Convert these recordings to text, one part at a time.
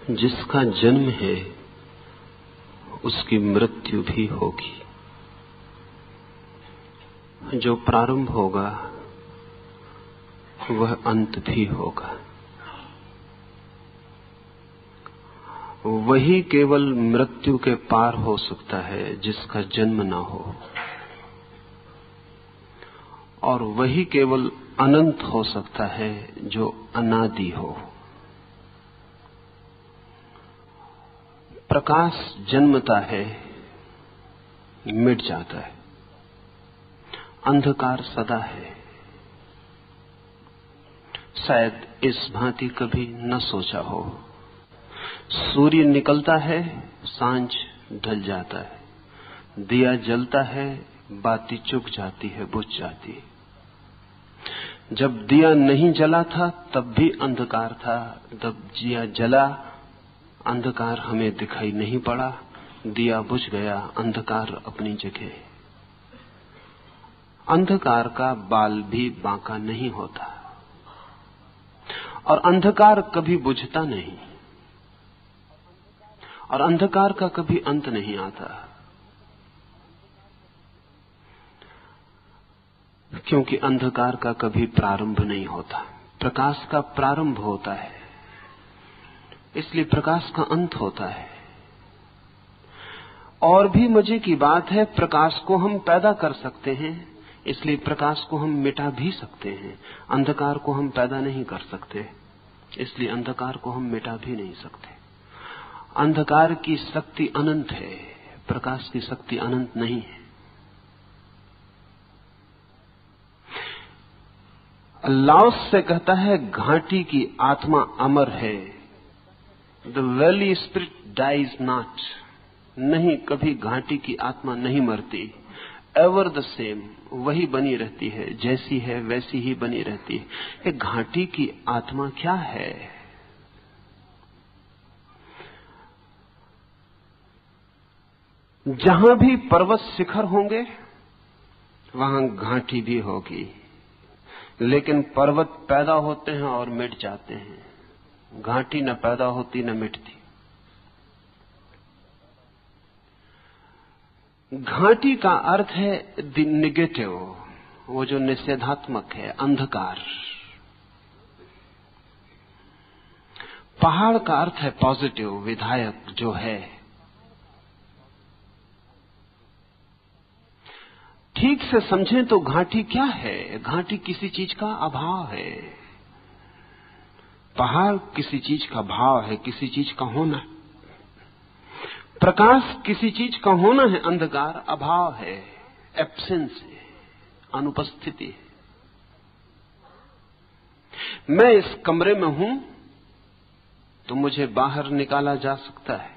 जिसका जन्म है उसकी मृत्यु भी होगी। जो प्रारंभ होगा वह अंत भी होगा। वही केवल मृत्यु के पार हो सकता है जिसका जन्म ना हो, और वही केवल अनंत हो सकता है जो अनादि हो। प्रकाश जन्मता है, मिट जाता है। अंधकार सदा है। शायद इस भांति कभी न सोचा हो। सूर्य निकलता है, सांझ ढल जाता है। दिया जलता है, बाती चुक जाती है, बुझ जाती है। जब दिया नहीं जला था तब भी अंधकार था। जब दिया जला, अंधकार हमें दिखाई नहीं पड़ा। दिया बुझ गया, अंधकार अपनी जगह। अंधकार का बाल भी बांका नहीं होता, और अंधकार कभी बुझता नहीं, और अंधकार का कभी अंत नहीं आता, क्योंकि अंधकार का कभी प्रारंभ नहीं होता। प्रकाश का प्रारंभ होता है, इसलिए प्रकाश का अंत होता है। और भी मजे की बात है, प्रकाश को हम पैदा कर सकते हैं, इसलिए प्रकाश को हम मिटा भी सकते हैं। अंधकार को हम पैदा नहीं कर सकते, इसलिए अंधकार को हम मिटा भी नहीं सकते। अंधकार की शक्ति अनंत है, प्रकाश की शक्ति अनंत नहीं है। लाओस से कहता है, घाटी की आत्मा अमर है। The valley spirit dies not. नहीं, कभी घाटी की आत्मा नहीं मरती। एवर द सेम, वही बनी रहती है, जैसी है वैसी ही बनी रहती है। ये घाटी की आत्मा क्या है? जहां भी पर्वत शिखर होंगे वहां घाटी भी होगी, लेकिन पर्वत पैदा होते हैं और मिट जाते हैं। घाटी न पैदा होती न मिटती। घाटी का अर्थ है द नेगेटिव, वो जो निषेधात्मक है, अंधकार। पहाड़ का अर्थ है पॉजिटिव, विधायक, जो है। ठीक से समझें तो घाटी क्या है? घाटी किसी चीज का अभाव है। पहाड़ किसी चीज का भाव है, किसी चीज का होना। प्रकाश किसी चीज का होना है, अंधकार अभाव है, एब्सेंस है, अनुपस्थिति है। मैं इस कमरे में हूं तो मुझे बाहर निकाला जा सकता है।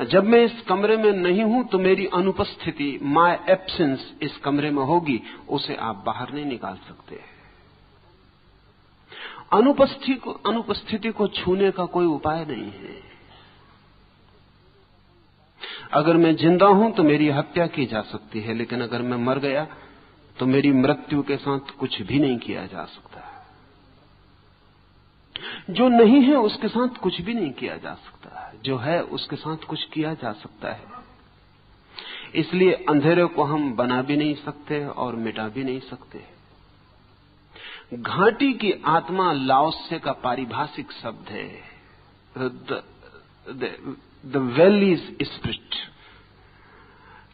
जब मैं इस कमरे में नहीं हूं तो मेरी अनुपस्थिति, माय एब्सेंस इस कमरे में होगी, उसे आप बाहर नहीं निकाल सकते। अनुपस्थिति को छूने का कोई उपाय नहीं है। अगर मैं जिंदा हूं तो मेरी हत्या की जा सकती है, लेकिन अगर मैं मर गया तो मेरी मृत्यु के साथ कुछ भी नहीं किया जा सकता। जो नहीं है उसके साथ कुछ भी नहीं किया जा सकता, जो है उसके साथ कुछ किया जा सकता है। इसलिए अंधेरे को हम बना भी नहीं सकते और मिटा भी नहीं सकते। घाटी की आत्मा लाओसे का पारिभाषिक शब्द है। The valleys spirit.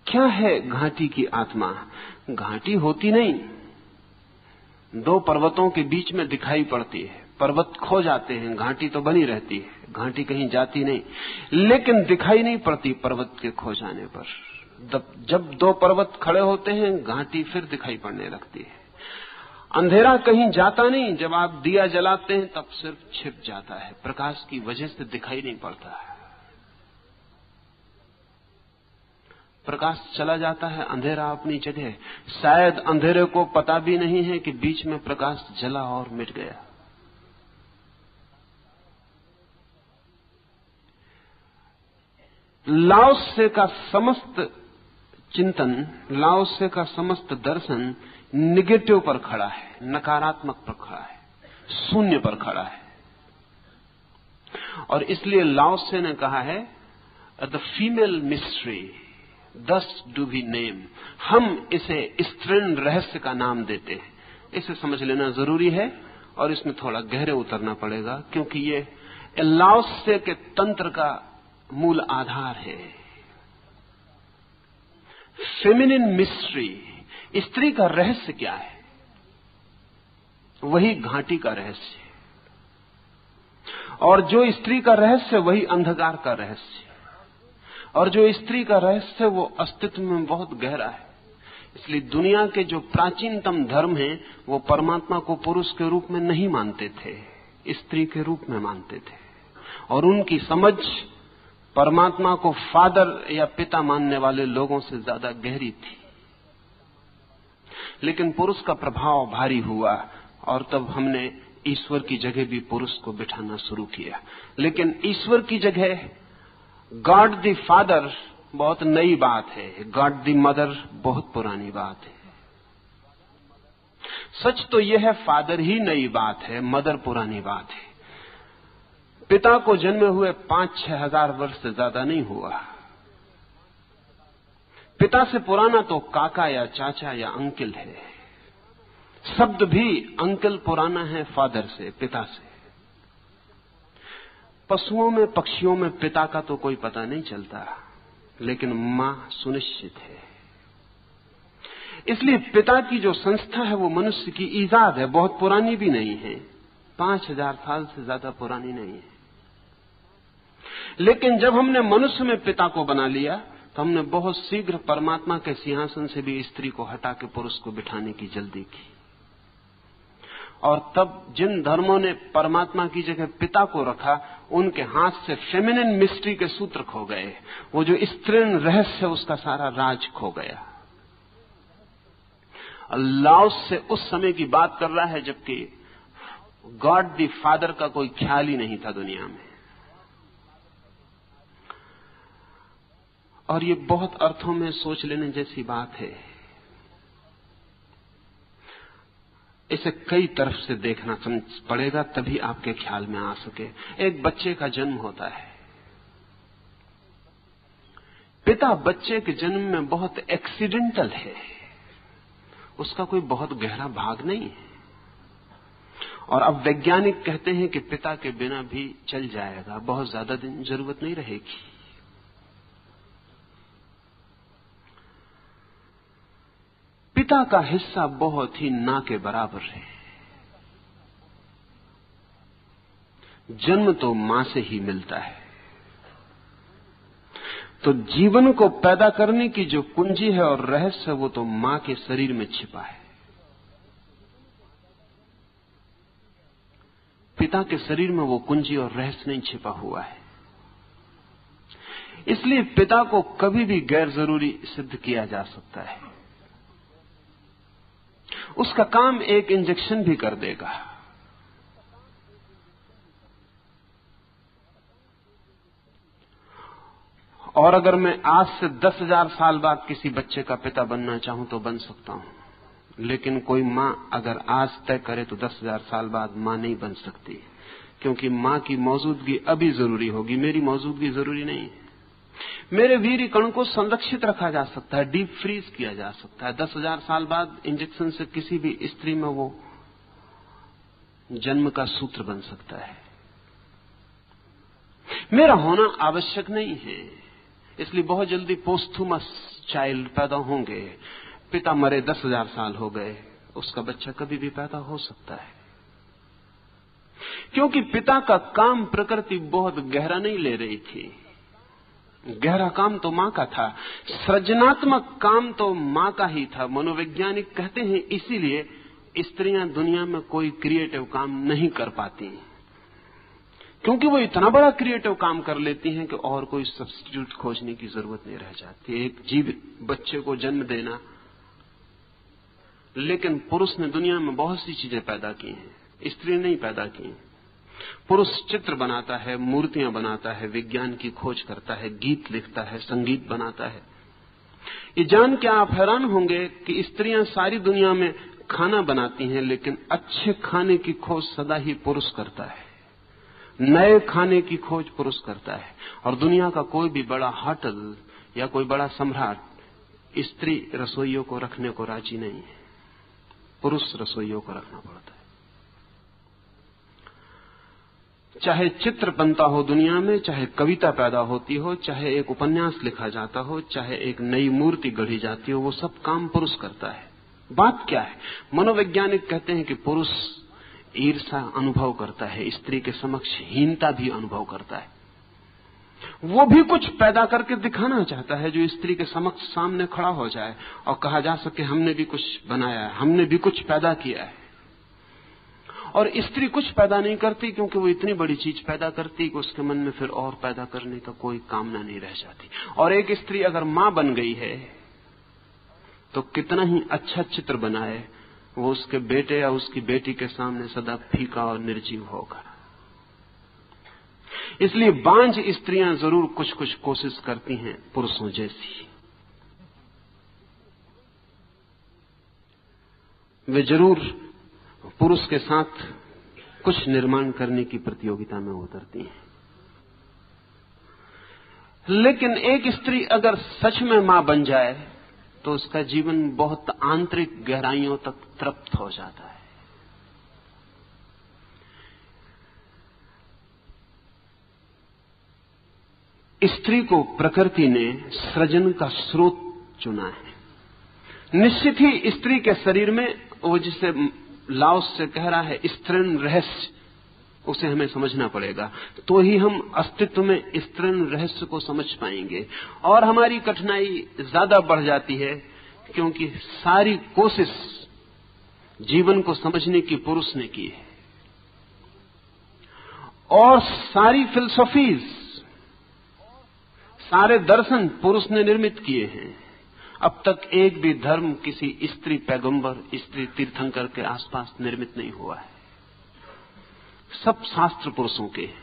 क्या है घाटी की आत्मा? घाटी होती नहीं, दो पर्वतों के बीच में दिखाई पड़ती है। पर्वत खो जाते हैं, घाटी तो बनी रहती है, घाटी कहीं जाती नहीं, लेकिन दिखाई नहीं पड़ती पर्वत के खो जाने पर। जब दो पर्वत खड़े होते हैं, घाटी फिर दिखाई पड़ने लगती है। अंधेरा कहीं जाता नहीं, जब आप दिया जलाते हैं तब सिर्फ छिप जाता है, प्रकाश की वजह से दिखाई नहीं पड़ता है। प्रकाश चला जाता है, अंधेरा अपनी जगह। शायद अंधेरे को पता भी नहीं है कि बीच में प्रकाश जला और मिट गया। लाओसे का समस्त चिंतन, लाओसे का समस्त दर्शन निगेटिव पर खड़ा है, नकारात्मक पर खड़ा है, शून्य पर खड़ा है। और इसलिए लाओ त्से ने कहा है, द फीमेल मिस्ट्री दस डू वी नेम, हम इसे स्त्रीण रहस्य का नाम देते हैं। इसे समझ लेना जरूरी है और इसमें थोड़ा गहरे उतरना पड़ेगा, क्योंकि ये लाओ त्से के तंत्र का मूल आधार है। फेमिनिन मिस्ट्री, स्त्री का रहस्य क्या है? वही घाटी का रहस्य है, और जो स्त्री का रहस्य वही अंधकार का रहस्य है, और जो स्त्री का रहस्य वो अस्तित्व में बहुत गहरा है। इसलिए दुनिया के जो प्राचीनतम धर्म हैं वो परमात्मा को पुरुष के रूप में नहीं मानते थे, स्त्री के रूप में मानते थे, और उनकी समझ परमात्मा को फादर या पिता मानने वाले लोगों से ज्यादा गहरी थी। लेकिन पुरुष का प्रभाव भारी हुआ और तब हमने ईश्वर की जगह भी पुरुष को बिठाना शुरू किया। लेकिन ईश्वर की जगह गॉड द फादर बहुत नई बात है, गॉड द मदर बहुत पुरानी बात है। सच तो यह है, फादर ही नई बात है, मदर पुरानी बात है। पिता को जन्मे हुए 5-6 हजार वर्ष से ज्यादा नहीं हुआ। पिता से पुराना तो काका या चाचा या अंकल है। शब्द भी अंकल पुराना है फादर से, पिता से। पशुओं में, पक्षियों में पिता का तो कोई पता नहीं चलता, लेकिन मां सुनिश्चित है। इसलिए पिता की जो संस्था है वो मनुष्य की ईजाद है, बहुत पुरानी भी नहीं है, 5000 साल से ज्यादा पुरानी नहीं है। लेकिन जब हमने मनुष्य में पिता को बना लिया तो हमने बहुत शीघ्र परमात्मा के सिंहासन से भी स्त्री को हटा के पुरुष को बिठाने की जल्दी की। और तब जिन धर्मों ने परमात्मा की जगह पिता को रखा, उनके हाथ से फेमिनिन मिस्ट्री के सूत्र खो गए। वो जो स्त्रीण रहस्य है उसका सारा राज खो गया। लाओ से उस समय की बात कर रहा है जबकि गॉड द फादर का कोई ख्याल ही नहीं था दुनिया में। और ये बहुत अर्थों में सोच लेने जैसी बात है। इसे कई तरफ से देखना पड़ेगा, तभी आपके ख्याल में आ सके। एक बच्चे का जन्म होता है, पिता बच्चे के जन्म में बहुत एक्सीडेंटल है, उसका कोई बहुत गहरा भाग नहीं है। और अब वैज्ञानिक कहते हैं कि पिता के बिना भी चल जाएगा, बहुत ज्यादा दिन जरूरत नहीं रहेगी। पिता का हिस्सा बहुत ही ना के बराबर है। जन्म तो मां से ही मिलता है, तो जीवन को पैदा करने की जो कुंजी है और रहस्य है वो तो मां के शरीर में छिपा है। पिता के शरीर में वो कुंजी और रहस्य नहीं छिपा हुआ है। इसलिए पिता को कभी भी गैर जरूरी सिद्ध किया जा सकता है। उसका काम एक इंजेक्शन भी कर देगा। और अगर मैं आज से 10,000 साल बाद किसी बच्चे का पिता बनना चाहूं तो बन सकता हूं, लेकिन कोई मां अगर आज तय करे तो 10,000 साल बाद मां नहीं बन सकती, क्योंकि मां की मौजूदगी अभी जरूरी होगी, मेरी मौजूदगी जरूरी नहीं है। मेरे वीर्य कण को संरक्षित रखा जा सकता है, डीप फ्रीज किया जा सकता है। 10,000 साल बाद इंजेक्शन से किसी भी स्त्री में वो जन्म का सूत्र बन सकता है। मेरा होना आवश्यक नहीं है, इसलिए बहुत जल्दी पोस्थुमस चाइल्ड पैदा होंगे। पिता मरे 10,000 साल हो गए, उसका बच्चा कभी भी पैदा हो सकता है, क्योंकि पिता का काम प्रकृति बहुत गहरा नहीं ले रही थी। गहरा काम तो मां का था, सृजनात्मक काम तो मां का ही था। मनोवैज्ञानिक कहते हैं इसीलिए स्त्रियां दुनिया में कोई क्रिएटिव काम नहीं कर पाती, क्योंकि वो इतना बड़ा क्रिएटिव काम कर लेती हैं कि और कोई सब्स्टिट्यूट खोजने की जरूरत नहीं रह जाती। एक जीवित बच्चे को जन्म देना, लेकिन पुरुष ने दुनिया में बहुत सी चीजें पैदा की हैं, स्त्री नहीं पैदा की। पुरुष चित्र बनाता है, मूर्तियां बनाता है, विज्ञान की खोज करता है, गीत लिखता है, संगीत बनाता है। ये जान के आप हैरान होंगे कि स्त्रियां सारी दुनिया में खाना बनाती हैं, लेकिन अच्छे खाने की खोज सदा ही पुरुष करता है। नए खाने की खोज पुरुष करता है। और दुनिया का कोई भी बड़ा होटल या कोई बड़ा सम्राट स्त्री रसोइयों को रखने को राजी नहीं है, पुरुष रसोइयों को रखना पड़ता है। चाहे चित्र बनता हो दुनिया में, चाहे कविता पैदा होती हो, चाहे एक उपन्यास लिखा जाता हो, चाहे एक नई मूर्ति गढ़ी जाती हो, वो सब काम पुरुष करता है। बात क्या है? मनोवैज्ञानिक कहते हैं कि पुरुष ईर्ष्या अनुभव करता है, स्त्री के समक्ष हीनता भी अनुभव करता है। वो भी कुछ पैदा करके दिखाना चाहता है जो स्त्री के समक्ष सामने खड़ा हो जाए और कहा जा सके हमने भी कुछ बनाया है, हमने भी कुछ पैदा किया है। और स्त्री कुछ पैदा नहीं करती क्योंकि वो इतनी बड़ी चीज पैदा करती कि उसके मन में फिर और पैदा करने का कोई कामना नहीं रह जाती। और एक स्त्री अगर मां बन गई है तो कितना ही अच्छा चित्र बनाए, वो उसके बेटे या उसकी बेटी के सामने सदा फीका और निर्जीव होगा। इसलिए बांझ स्त्रियां जरूर कुछ कुछ कोशिश करती हैं पुरुषों जैसी। वे जरूर पुरुष के साथ कुछ निर्माण करने की प्रतियोगिता में उतरती हैं। लेकिन एक स्त्री अगर सच में मां बन जाए तो उसका जीवन बहुत आंतरिक गहराइयों तक तृप्त हो जाता है। स्त्री को प्रकृति ने सृजन का स्रोत चुना है। निश्चित ही स्त्री के शरीर में वो जिसे लाओस से कह रहा है स्त्रीण रहस्य, उसे हमें समझना पड़ेगा, तो ही हम अस्तित्व में स्त्रीण रहस्य को समझ पाएंगे। और हमारी कठिनाई ज्यादा बढ़ जाती है क्योंकि सारी कोशिश जीवन को समझने की पुरुष ने की है और सारी फिलॉसफीज, सारे दर्शन पुरुष ने निर्मित किए हैं। अब तक एक भी धर्म किसी स्त्री पैगंबर, स्त्री तीर्थंकर के आसपास निर्मित नहीं हुआ है। सब शास्त्र पुरुषों के हैं।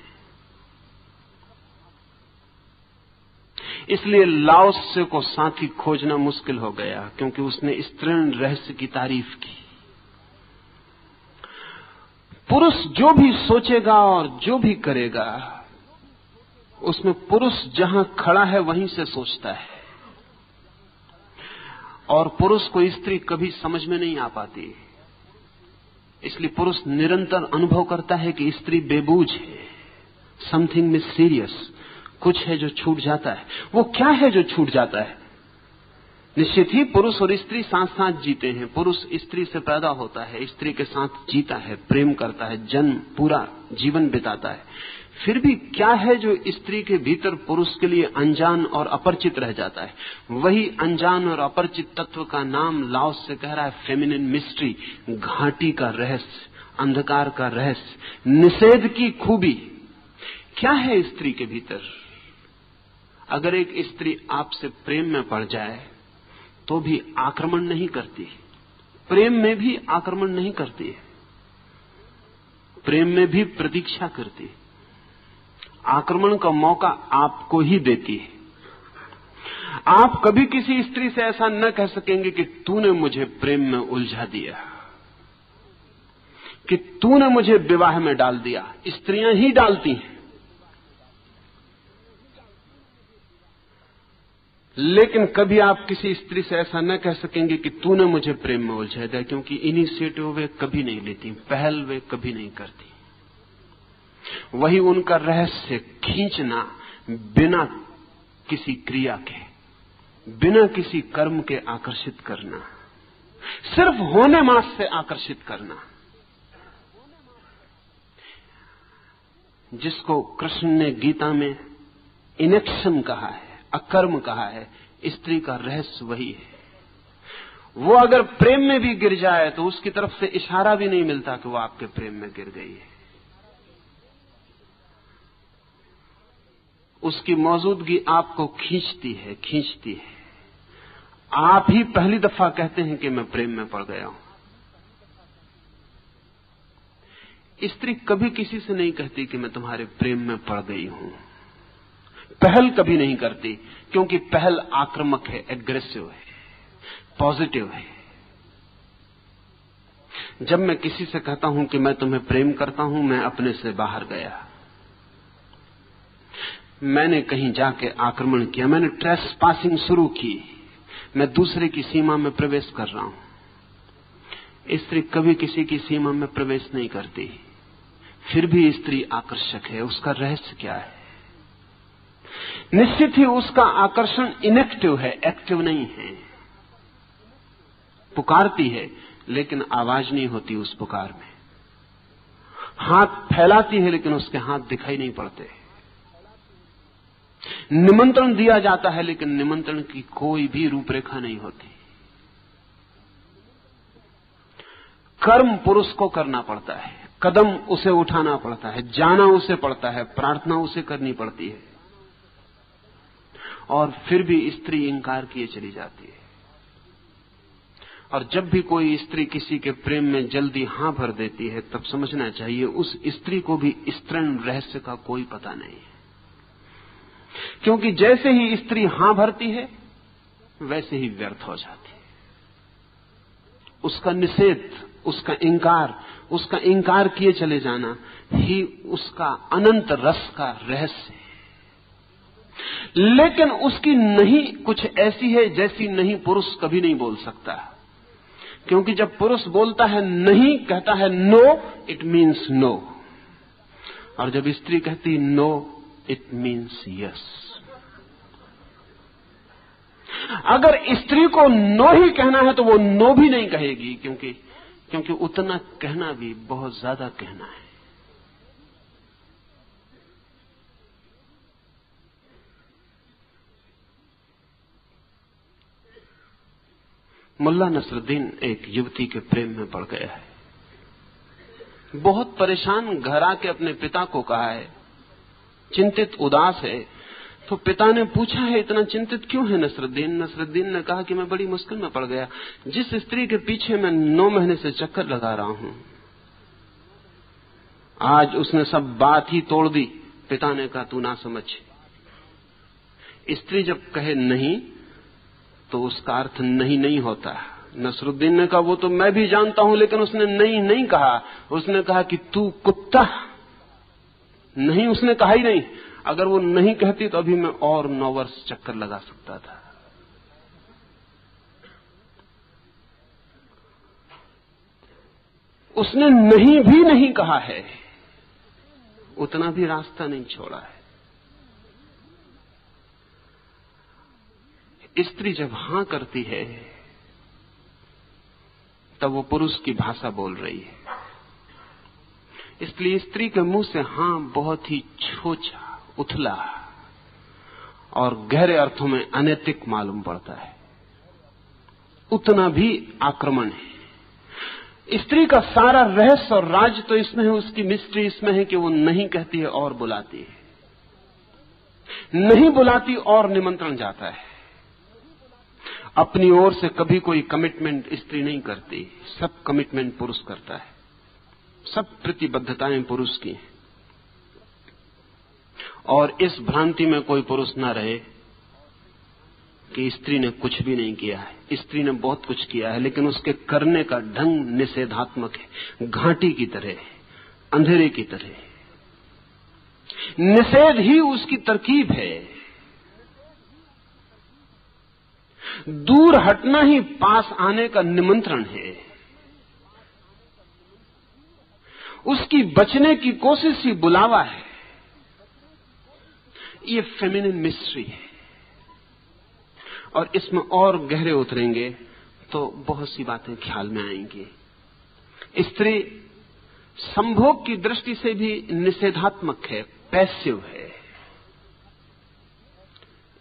इसलिए लाओत्से को साथी खोजना मुश्किल हो गया क्योंकि उसने स्त्रीण रहस्य की तारीफ की। पुरुष जो भी सोचेगा और जो भी करेगा उसमें पुरुष जहां खड़ा है वहीं से सोचता है। और पुरुष को स्त्री कभी समझ में नहीं आ पाती। इसलिए पुरुष निरंतर अनुभव करता है कि स्त्री बेबूझ है, समथिंग मिस्टीरियस, कुछ है जो छूट जाता है। वो क्या है जो छूट जाता है? निश्चित ही पुरुष और स्त्री साथ साथ जीते हैं। पुरुष स्त्री से पैदा होता है, स्त्री के साथ जीता है, प्रेम करता है, जन्म पूरा जीवन बिताता है। फिर भी क्या है जो स्त्री के भीतर पुरुष के लिए अनजान और अपरिचित रह जाता है? वही अनजान और अपरिचित तत्व का नाम लाओस से कह रहा है फेमिनिन मिस्ट्री, घाटी का रहस्य, अंधकार का रहस्य, निषेध की खूबी। क्या है स्त्री के भीतर? अगर एक स्त्री आपसे प्रेम में पड़ जाए तो भी आक्रमण नहीं करती, प्रेम में भी आक्रमण नहीं करती है, प्रेम में भी प्रतीक्षा करती है, आक्रमण का मौका आपको ही देती है। आप कभी किसी स्त्री से ऐसा न कह सकेंगे कि तूने मुझे प्रेम में उलझा दिया, कि तूने मुझे विवाह में डाल दिया। स्त्रियां ही डालती हैं। लेकिन कभी आप किसी स्त्री से ऐसा न कह सकेंगे कि तूने मुझे प्रेम में उलझा दिया, क्योंकि इनिशिएटिव वे कभी नहीं लेती, पहल वे कभी नहीं करती। वही उनका रहस्य, खींचना बिना किसी क्रिया के, बिना किसी कर्म के आकर्षित करना, सिर्फ होने मात्र से आकर्षित करना, जिसको कृष्ण ने गीता में इनेक्शन कहा है, अकर्म कहा है। स्त्री का रहस्य वही है। वो अगर प्रेम में भी गिर जाए तो उसकी तरफ से इशारा भी नहीं मिलता कि वो आपके प्रेम में गिर गई है। उसकी मौजूदगी आपको खींचती है, खींचती है। आप ही पहली दफा कहते हैं कि मैं प्रेम में पड़ गया हूं। स्त्री कभी किसी से नहीं कहती कि मैं तुम्हारे प्रेम में पड़ गई हूं। पहल कभी नहीं करती, क्योंकि पहल आक्रामक है, एग्रेसिव है, पॉजिटिव है। जब मैं किसी से कहता हूं कि मैं तुम्हें प्रेम करता हूं, मैं अपने से बाहर गया, मैंने कहीं जाके आक्रमण किया, मैंने ट्रेसपासिंग शुरू की, मैं दूसरे की सीमा में प्रवेश कर रहा हूं। स्त्री कभी किसी की सीमा में प्रवेश नहीं करती, फिर भी स्त्री आकर्षक है। उसका रहस्य क्या है? निश्चित ही उसका आकर्षण इनएक्टिव है, एक्टिव नहीं है। पुकारती है लेकिन आवाज नहीं होती उस पुकार में। हाथ फैलाती है लेकिन उसके हाथ दिखाई नहीं पड़ते। निमंत्रण दिया जाता है लेकिन निमंत्रण की कोई भी रूपरेखा नहीं होती। कर्म पुरुष को करना पड़ता है, कदम उसे उठाना पड़ता है, जाना उसे पड़ता है, प्रार्थना उसे करनी पड़ती है, और फिर भी स्त्री इंकार किए चली जाती है। और जब भी कोई स्त्री किसी के प्रेम में जल्दी हां भर देती है, तब समझना चाहिए उस स्त्री को भी स्तृण रहस्य का कोई पता नहीं है। क्योंकि जैसे ही स्त्री हां भरती है वैसे ही व्यर्थ हो जाती है। उसका निषेध, उसका इंकार किए चले जाना ही उसका अनंत रस का रहस्य है। लेकिन उसकी नहीं कुछ ऐसी है जैसी नहीं पुरुष कभी नहीं बोल सकता। क्योंकि जब पुरुष बोलता है नहीं, कहता है नो, इट मीन्स नो, और जब स्त्री कहती नो, इट मीन्स यस। अगर स्त्री को नो ही कहना है तो वो नो भी नहीं कहेगी, क्योंकि उतना कहना भी बहुत ज्यादा कहना है। मुल्ला नसरुद्दीन एक युवती के प्रेम में पड़ गया है। बहुत परेशान घर आके अपने पिता को कहा है, चिंतित उदास है। तो पिता ने पूछा है इतना चिंतित क्यों है नसरुद्दीन? नसरुद्दीन ने कहा कि मैं बड़ी मुश्किल में पड़ गया। जिस स्त्री के पीछे मैं 9 महीने से चक्कर लगा रहा हूं, आज उसने सब बात ही तोड़ दी। पिता ने कहा तू ना समझ, स्त्री जब कहे नहीं तो उसका अर्थ नहीं नहीं होता। नसरुद्दीन ने कहा वो तो मैं भी जानता हूं, लेकिन उसने नहीं नहीं कहा। उसने कहा कि तू कुत्ता। नहीं उसने कहा ही नहीं। अगर वो नहीं कहती तो अभी मैं और 9 वर्ष चक्कर लगा सकता था। उसने नहीं भी नहीं कहा है, उतना भी रास्ता नहीं छोड़ा है। स्त्री जब हां करती है तब वो पुरुष की भाषा बोल रही है। इसलिए स्त्री के मुंह से हां बहुत ही छोटा, उथला और गहरे अर्थों में अनैतिक मालूम पड़ता है। उतना भी आक्रमण है। स्त्री का सारा रहस्य और राज तो इसमें है, उसकी मिस्ट्री इसमें है कि वो नहीं कहती है और बुलाती है, नहीं बुलाती और निमंत्रण जाता है। अपनी ओर से कभी कोई कमिटमेंट स्त्री नहीं करती, सब कमिटमेंट पुरुष करता है, सब प्रतिबद्धताएं पुरुष की हैं। और इस भ्रांति में कोई पुरुष ना रहे कि स्त्री ने कुछ भी नहीं किया है। स्त्री ने बहुत कुछ किया है, लेकिन उसके करने का ढंग निषेधात्मक है, घाटी की तरह, अंधेरे की तरह। निषेध ही उसकी तरकीब है। दूर हटना ही पास आने का निमंत्रण है। उसकी बचने की कोशिश ही बुलावा है। ये फेमिनिन मिस्ट्री है, और इसमें और गहरे उतरेंगे तो बहुत सी बातें ख्याल में आएंगी। स्त्री संभोग की दृष्टि से भी निषेधात्मक है, पैसिव है।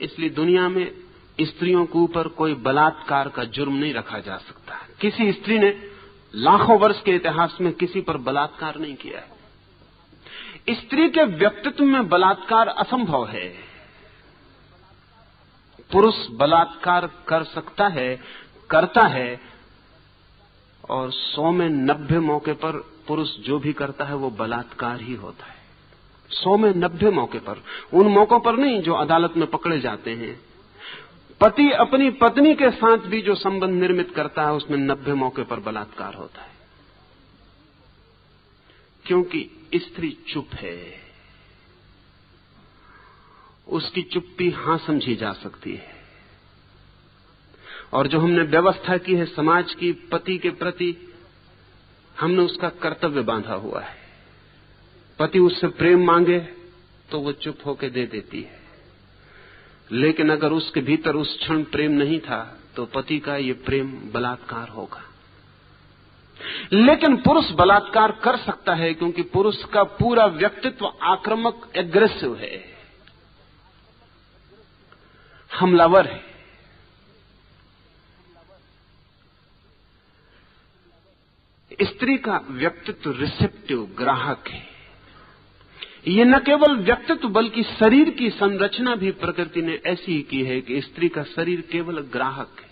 इसलिए दुनिया में स्त्रियों के ऊपर कोई बलात्कार का जुर्म नहीं रखा जा सकता। किसी स्त्री ने लाखों वर्ष के इतिहास में किसी पर बलात्कार नहीं किया है। स्त्री के व्यक्तित्व में बलात्कार असंभव है। पुरुष बलात्कार कर सकता है, करता है, और 100 में 90 मौके पर पुरुष जो भी करता है वो बलात्कार ही होता है। 100 में 90 मौके पर, उन मौकों पर नहीं जो अदालत में पकड़े जाते हैं। पति अपनी पत्नी के साथ भी जो संबंध निर्मित करता है उसमें 90 मौके पर बलात्कार होता है, क्योंकि स्त्री चुप है। उसकी चुप्पी हां समझी जा सकती है। और जो हमने व्यवस्था की है समाज की पति के प्रति, हमने उसका कर्तव्य बांधा हुआ है। पति उससे प्रेम मांगे तो वो चुप होकर दे देती है, लेकिन अगर उसके भीतर उस क्षण प्रेम नहीं था तो पति का ये प्रेम बलात्कार होगा। लेकिन पुरुष बलात्कार कर सकता है क्योंकि पुरुष का पूरा व्यक्तित्व आक्रामक, एग्रेसिव है, हमलावर है। स्त्री का व्यक्तित्व रिसेप्टिव, ग्राहक है। ये न केवल व्यक्तित्व बल्कि शरीर की संरचना भी प्रकृति ने ऐसी ही की है कि स्त्री का शरीर केवल ग्राहक है,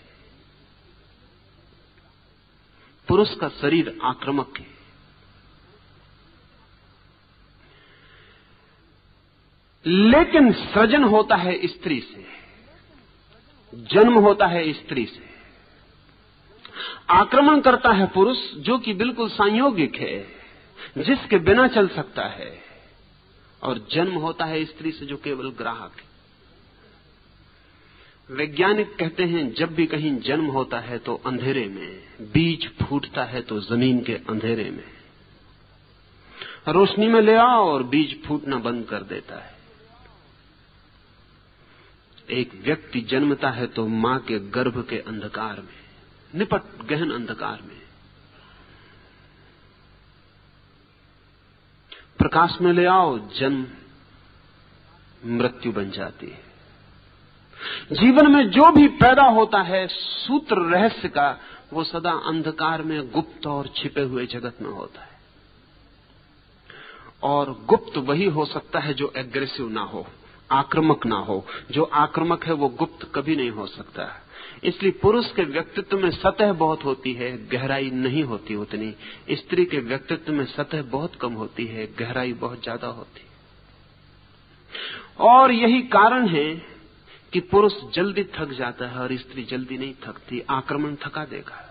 पुरुष का शरीर आक्रामक है। लेकिन सृजन होता है स्त्री से, जन्म होता है स्त्री से। आक्रमण करता है पुरुष, जो कि बिल्कुल संयोगिक है, जिसके बिना चल सकता है, और जन्म होता है स्त्री से जो केवल ग्राहक है। वैज्ञानिक कहते हैं जब भी कहीं जन्म होता है तो अंधेरे में, बीज फूटता है तो जमीन के अंधेरे में। रोशनी में ले आओ और बीज फूटना बंद कर देता है। एक व्यक्ति जन्मता है तो मां के गर्भ के अंधकार में, निपट गहन अंधकार में। प्रकाश में ले आओ, जन्म मृत्यु बन जाती है। जीवन में जो भी पैदा होता है सूत्र रहस्य का, वो सदा अंधकार में, गुप्त और छिपे हुए जगत में होता है। और गुप्त वही हो सकता है जो एग्रेसिव ना हो, आक्रामक ना हो। जो आक्रामक है वो गुप्त कभी नहीं हो सकता। इसलिए पुरुष के व्यक्तित्व में सतह बहुत होती है, गहराई नहीं होती उतनी। स्त्री के व्यक्तित्व में सतह बहुत कम होती है, गहराई बहुत ज्यादा होती है। और यही कारण है कि पुरुष जल्दी थक जाता है और स्त्री जल्दी नहीं थकती। आक्रमण थका देगा।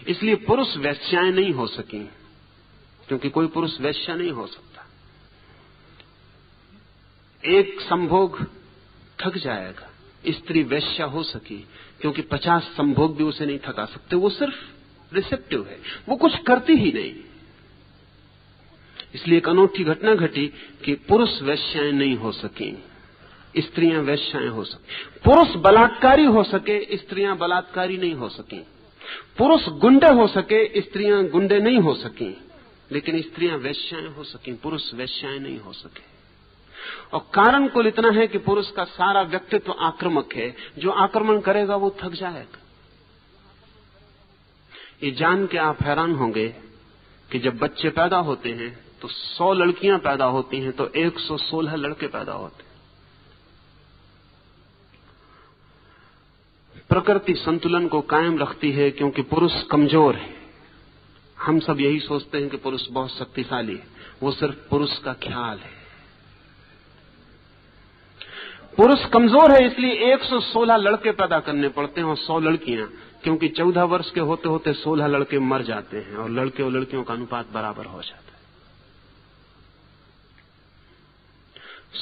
इसलिए पुरुष वैश्याएं नहीं हो सकी, क्योंकि कोई पुरुष वैश्या नहीं हो सकता। एक संभोग थक जाएगा। स्त्री वैश्या हो सकी क्योंकि 50 संभोग भी उसे नहीं थका सकते। वो सिर्फ रिसेप्टिव है, वो कुछ करती ही नहीं। इसलिए एक अनोखी घटना घटी कि पुरुष वैश्याएं नहीं हो सकी, स्त्रियां वैश्याएं हो सकी। पुरुष बलात्कारी हो सके, स्त्रियां बलात्कारी नहीं हो सकी। पुरुष गुंडे हो सके, स्त्रियां गुंडे नहीं हो सकी। लेकिन स्त्रियां वैश्याएं हो सकी, पुरुष वैश्याएं नहीं हो सके। और कारण कुल इतना है कि पुरुष का सारा व्यक्तित्व आक्रामक है। जो आक्रमण करेगा वो थक जाएगा। ये जान के आप हैरान होंगे कि जब बच्चे पैदा होते हैं तो 100 लड़कियां पैदा होती हैं तो 116 लड़के पैदा होते हैं। प्रकृति संतुलन को कायम रखती है क्योंकि पुरुष कमजोर है। हम सब यही सोचते हैं कि पुरुष बहुत शक्तिशाली है, वो सिर्फ पुरुष का ख्याल है। पुरुष कमजोर है, इसलिए 116 लड़के पैदा करने पड़ते हैं और 100 लड़कियां, क्योंकि 14 वर्ष के होते होते 16 लड़के मर जाते हैं और लड़के और लड़कियों का अनुपात बराबर हो जाता है।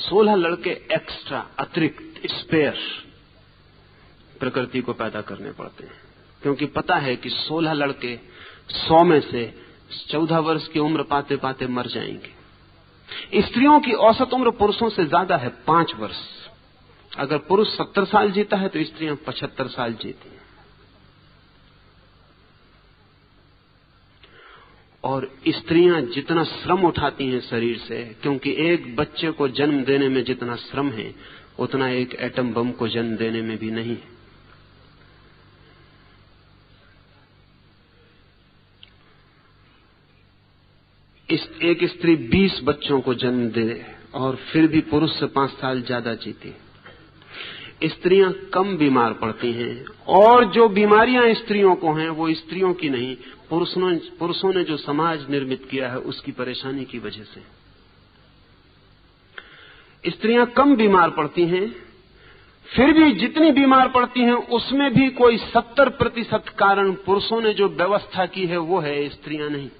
16 लड़के एक्स्ट्रा, अतिरिक्त, स्पेयर प्रकृति को पैदा करने पड़ते हैं, क्योंकि पता है कि 16 लड़के 100 में से 14 वर्ष की उम्र पाते पाते मर जाएंगे। स्त्रियों की औसत उम्र पुरुषों से ज्यादा है, 5 वर्ष। अगर पुरुष 70 साल जीता है तो स्त्रियां 75 साल जीती हैं। और स्त्रियां जितना श्रम उठाती हैं शरीर से, क्योंकि एक बच्चे को जन्म देने में जितना श्रम है उतना एक एटम बम को जन्म देने में भी नहीं है। एक स्त्री 20 बच्चों को जन्म दे और फिर भी पुरुष से 5 साल ज्यादा जीती। स्त्रियां कम बीमार पड़ती हैं, और जो बीमारियां स्त्रियों को हैं वो स्त्रियों की नहीं, पुरुषों ने जो समाज निर्मित किया है उसकी परेशानी की वजह से। स्त्रियां कम बीमार पड़ती हैं, फिर भी जितनी बीमार पड़ती हैं उसमें भी कोई 70% कारण पुरुषों ने जो व्यवस्था की है वो है, स्त्रियां नहीं।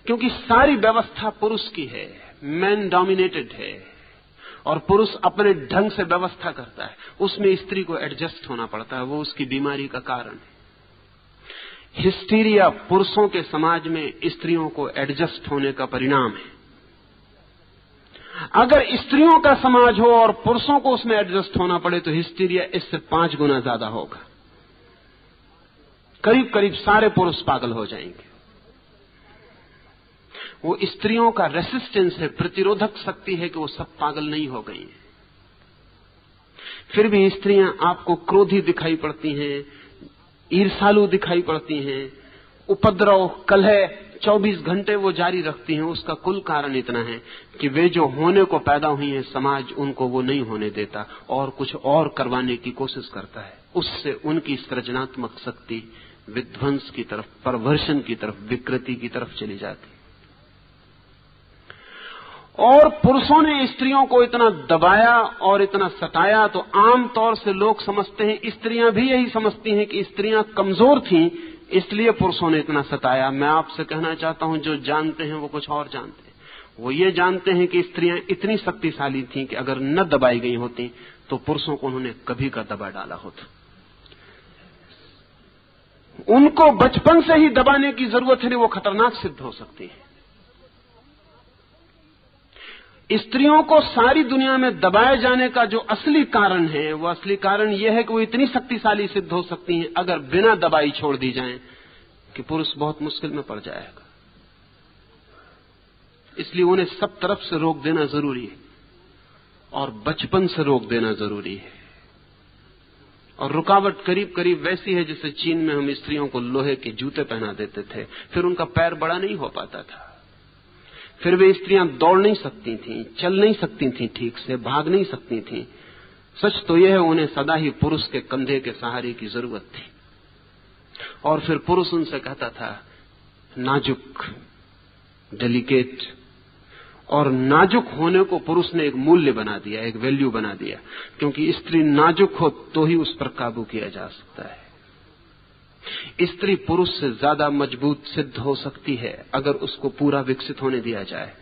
क्योंकि सारी व्यवस्था पुरुष की है, मैन डोमिनेटेड है, और पुरुष अपने ढंग से व्यवस्था करता है, उसमें स्त्री को एडजस्ट होना पड़ता है। वो उसकी बीमारी का कारण है। हिस्टीरिया पुरुषों के समाज में स्त्रियों को एडजस्ट होने का परिणाम है। अगर स्त्रियों का समाज हो और पुरुषों को उसमें एडजस्ट होना पड़े तो हिस्टीरिया इससे 5 गुना ज्यादा होगा। करीब करीब सारे पुरुष पागल हो जाएंगे। वो स्त्रियों का रेसिस्टेंस है, प्रतिरोधक शक्ति है कि वो सब पागल नहीं हो गई हैं। फिर भी स्त्रियां आपको क्रोधी दिखाई पड़ती हैं, ईर्ष्यालु दिखाई पड़ती हैं, उपद्रव कलह 24 घंटे वो जारी रखती हैं। उसका कुल कारण इतना है कि वे जो होने को पैदा हुई हैं, समाज उनको वो नहीं होने देता और कुछ और करवाने की कोशिश करता है। उससे उनकी सृजनात्मक शक्ति विध्वंस की तरफ, परवर्षण की तरफ, विकृति की तरफ चली जाती। और पुरुषों ने स्त्रियों को इतना दबाया और इतना सताया तो आमतौर से लोग समझते हैं, स्त्रियां भी यही समझती हैं कि स्त्रियां कमजोर थीं, इसलिए पुरुषों ने इतना सताया। मैं आपसे कहना चाहता हूं, जो जानते हैं वो कुछ और जानते हैं। वो ये जानते हैं कि स्त्रियां इतनी शक्तिशाली थीं कि अगर न दबाई गई होती तो पुरुषों को उन्होंने कभी का दबा डाला होता। उनको बचपन से ही दबाने की जरूरत है, वो खतरनाक सिद्ध हो सकती है। स्त्रियों को सारी दुनिया में दबाए जाने का जो असली कारण है, वो असली कारण यह है कि वो इतनी शक्तिशाली सिद्ध हो सकती हैं अगर बिना दबाई छोड़ दी जाएं कि पुरुष बहुत मुश्किल में पड़ जाएगा। इसलिए उन्हें सब तरफ से रोक देना जरूरी है और बचपन से रोक देना जरूरी है। और रुकावट करीब करीब वैसी है जैसे चीन में हम स्त्रियों को लोहे के जूते पहना देते थे, फिर उनका पैर बड़ा नहीं हो पाता था, फिर वे स्त्रियां दौड़ नहीं सकती थीं, चल नहीं सकती थीं, ठीक से भाग नहीं सकती थीं। सच तो यह है, उन्हें सदा ही पुरुष के कंधे के सहारे की जरूरत थी। और फिर पुरुष उनसे कहता था नाजुक, डेलिकेट। और नाजुक होने को पुरुष ने एक मूल्य बना दिया, एक वैल्यू बना दिया, क्योंकि स्त्री नाजुक हो तो ही उस पर काबू किया जा सकता है। स्त्री पुरुष से ज्यादा मजबूत सिद्ध हो सकती है अगर उसको पूरा विकसित होने दिया जाए,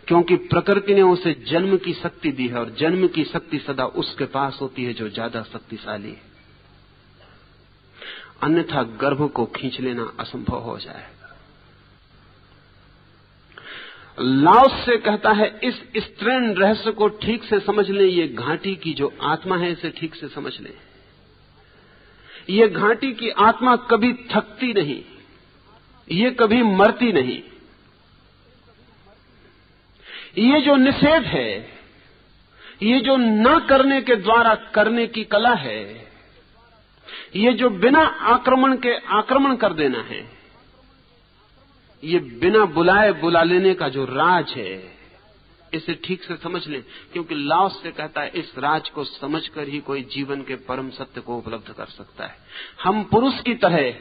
क्योंकि प्रकृति ने उसे जन्म की शक्ति दी है और जन्म की शक्ति सदा उसके पास होती है जो ज्यादा शक्तिशाली है। अन्यथा गर्भ को खींच लेना असंभव हो जाएगा। लाओस से कहता है, इस स्त्रीण रहस्य को ठीक से समझ लें, ये घाटी की जो आत्मा है इसे ठीक से समझ लें। ये घाटी की आत्मा कभी थकती नहीं, ये कभी मरती नहीं। ये जो निषेध है, ये जो न करने के द्वारा करने की कला है, ये जो बिना आक्रमण के आक्रमण कर देना है, ये बिना बुलाए बुला लेने का जो राज है, इसे ठीक से समझ लें। क्योंकि लाओस से कहता है, इस राज को समझकर ही कोई जीवन के परम सत्य को उपलब्ध कर सकता है। हम पुरुष की तरह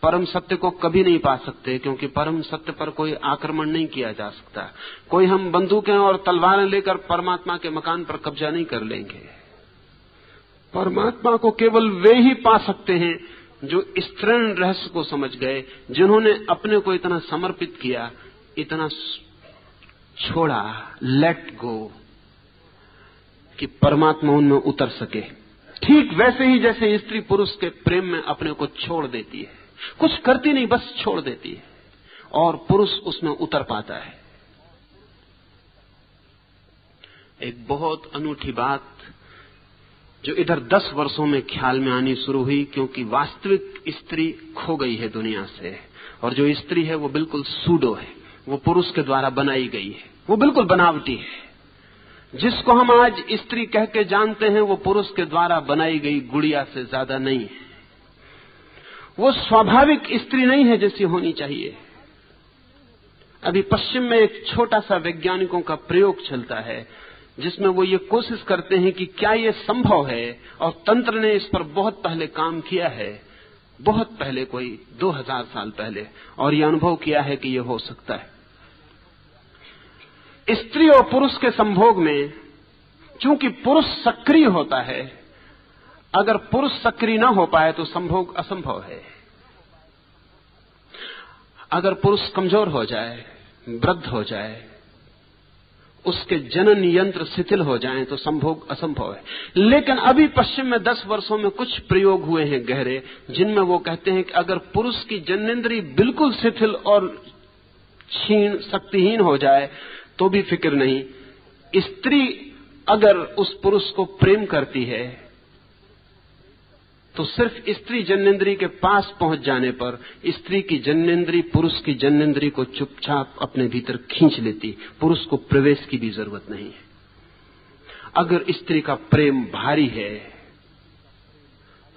परम सत्य को कभी नहीं पा सकते, क्योंकि परम सत्य पर कोई आक्रमण नहीं किया जा सकता। कोई हम बंदूकें और तलवारें लेकर परमात्मा के मकान पर कब्जा नहीं कर लेंगे। परमात्मा को केवल वे ही पा सकते हैं जो स्त्रीण रहस्य को समझ गए, जिन्होंने अपने को इतना समर्पित किया, इतना छोड़ा, लेट गो, कि परमात्मा उनमें उतर सके। ठीक वैसे ही जैसे स्त्री पुरुष के प्रेम में अपने को छोड़ देती है, कुछ करती नहीं, बस छोड़ देती है, और पुरुष उसमें उतर पाता है। एक बहुत अनूठी बात जो इधर 10 वर्षों में ख्याल में आनी शुरू हुई, क्योंकि वास्तविक स्त्री खो गई है दुनिया से, और जो स्त्री है वो बिल्कुल सूडो है, वो पुरुष के द्वारा बनाई गई है, वो बिल्कुल बनावटी है। जिसको हम आज स्त्री कह के जानते हैं वो पुरुष के द्वारा बनाई गई गुड़िया से ज्यादा नहीं है। वो स्वाभाविक स्त्री नहीं है जैसी होनी चाहिए। अभी पश्चिम में एक छोटा सा वैज्ञानिकों का प्रयोग चलता है जिसमें वो ये कोशिश करते हैं कि क्या ये संभव है, और तंत्र ने इस पर बहुत पहले काम किया है, बहुत पहले, कोई 2000 साल पहले, और ये अनुभव किया है कि ये हो सकता है। स्त्री और पुरुष के संभोग में चूंकि पुरुष सक्रिय होता है, अगर पुरुष सक्रिय ना हो पाए तो संभोग असंभव है। अगर पुरुष कमजोर हो जाए, वृद्ध हो जाए, उसके जनन यंत्र शिथिल हो जाएं तो संभोग असंभव है। लेकिन अभी पश्चिम में 10 वर्षों में कुछ प्रयोग हुए हैं गहरे, जिनमें वो कहते हैं कि अगर पुरुष की जननेंद्रिय बिल्कुल शिथिल और क्षीण शक्तिहीन हो जाए तो भी फिक्र नहीं। स्त्री अगर उस पुरुष को प्रेम करती है तो सिर्फ स्त्री जननेंद्रिय के पास पहुंच जाने पर स्त्री की जननेंद्रिय पुरुष की जननेंद्रिय को चुपचाप अपने भीतर खींच लेती, पुरुष को प्रवेश की भी जरूरत नहीं है। अगर स्त्री का प्रेम भारी है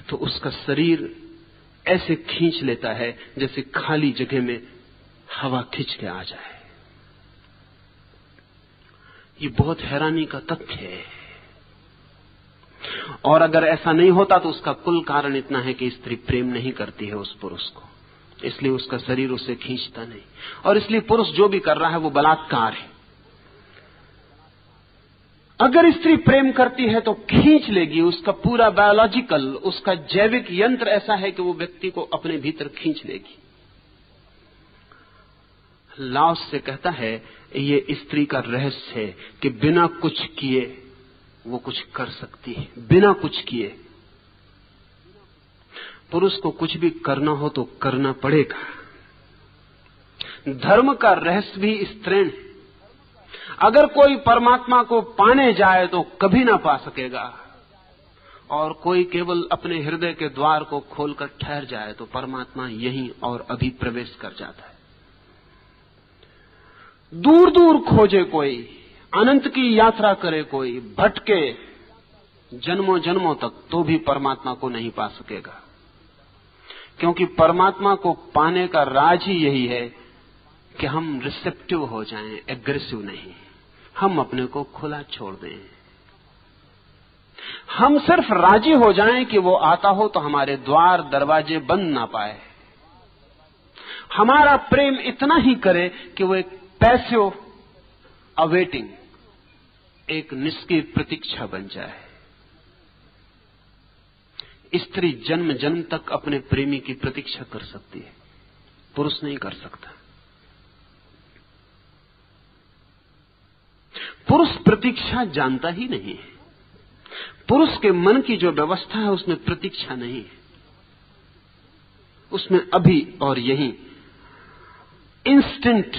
तो उसका शरीर ऐसे खींच लेता है जैसे खाली जगह में हवा खींच के आ जाए। ये बहुत हैरानी का तथ्य है। और अगर ऐसा नहीं होता तो उसका कुल कारण इतना है कि स्त्री प्रेम नहीं करती है उस पुरुष को, इसलिए उसका शरीर उसे खींचता नहीं, और इसलिए पुरुष जो भी कर रहा है वो बलात्कार है। अगर स्त्री प्रेम करती है तो खींच लेगी, उसका पूरा बायोलॉजिकल, उसका जैविक यंत्र ऐसा है कि वो व्यक्ति को अपने भीतर खींच लेगी। लाओस से कहता है ये स्त्री का रहस्य है कि बिना कुछ किए वो कुछ कर सकती है, बिना कुछ किए। पुरुष को कुछ भी करना हो तो करना पड़ेगा। धर्म का रहस्य भी स्त्रीण है। अगर कोई परमात्मा को पाने जाए तो कभी ना पा सकेगा, और कोई केवल अपने हृदय के द्वार को खोलकर ठहर जाए तो परमात्मा यहीं और अभी प्रवेश कर जाता है। दूर दूर खोजे कोई, अनंत की यात्रा करे कोई, भटके जन्मों जन्मों तक, तो भी परमात्मा को नहीं पा सकेगा। क्योंकि परमात्मा को पाने का राज ही यही है कि हम रिसेप्टिव हो जाएं, एग्रेसिव नहीं। हम अपने को खुला छोड़ दें। हम सिर्फ राजी हो जाएं कि वो आता हो तो हमारे द्वार दरवाजे बंद ना पाए। हमारा प्रेम इतना ही करे कि वो एक पैसिव अवेटिंग, एक निष्क्रिय प्रतीक्षा बन जाए। स्त्री जन्म जन्म तक अपने प्रेमी की प्रतीक्षा कर सकती है, पुरुष नहीं कर सकता। पुरुष प्रतीक्षा जानता ही नहीं है। पुरुष के मन की जो व्यवस्था है उसमें प्रतीक्षा नहीं है, उसमें अभी और यहीं इंस्टेंट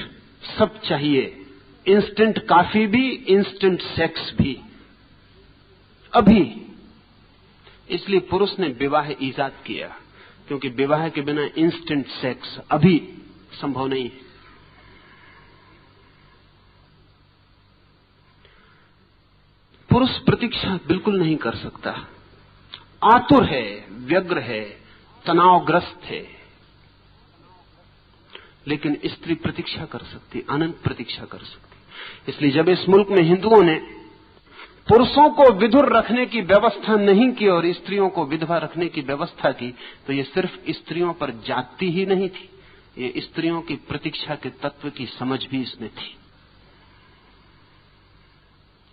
सब चाहिए। इंस्टेंट काफी भी, इंस्टेंट सेक्स भी, अभी। इसलिए पुरुष ने विवाह ईजाद किया, क्योंकि विवाह के बिना इंस्टेंट सेक्स अभी संभव नहीं है। पुरुष प्रतीक्षा बिल्कुल नहीं कर सकता, आतुर है, व्यग्र है, तनावग्रस्त है। लेकिन स्त्री प्रतीक्षा कर सकती, अनंत प्रतीक्षा कर सकती। इसलिए जब इस मुल्क में हिंदुओं ने पुरुषों को विधुर रखने की व्यवस्था नहीं की और स्त्रियों को विधवा रखने की व्यवस्था की, तो ये सिर्फ स्त्रियों पर जाति ही नहीं थी, ये स्त्रियों की प्रतीक्षा के तत्व की समझ भी इसमें थी।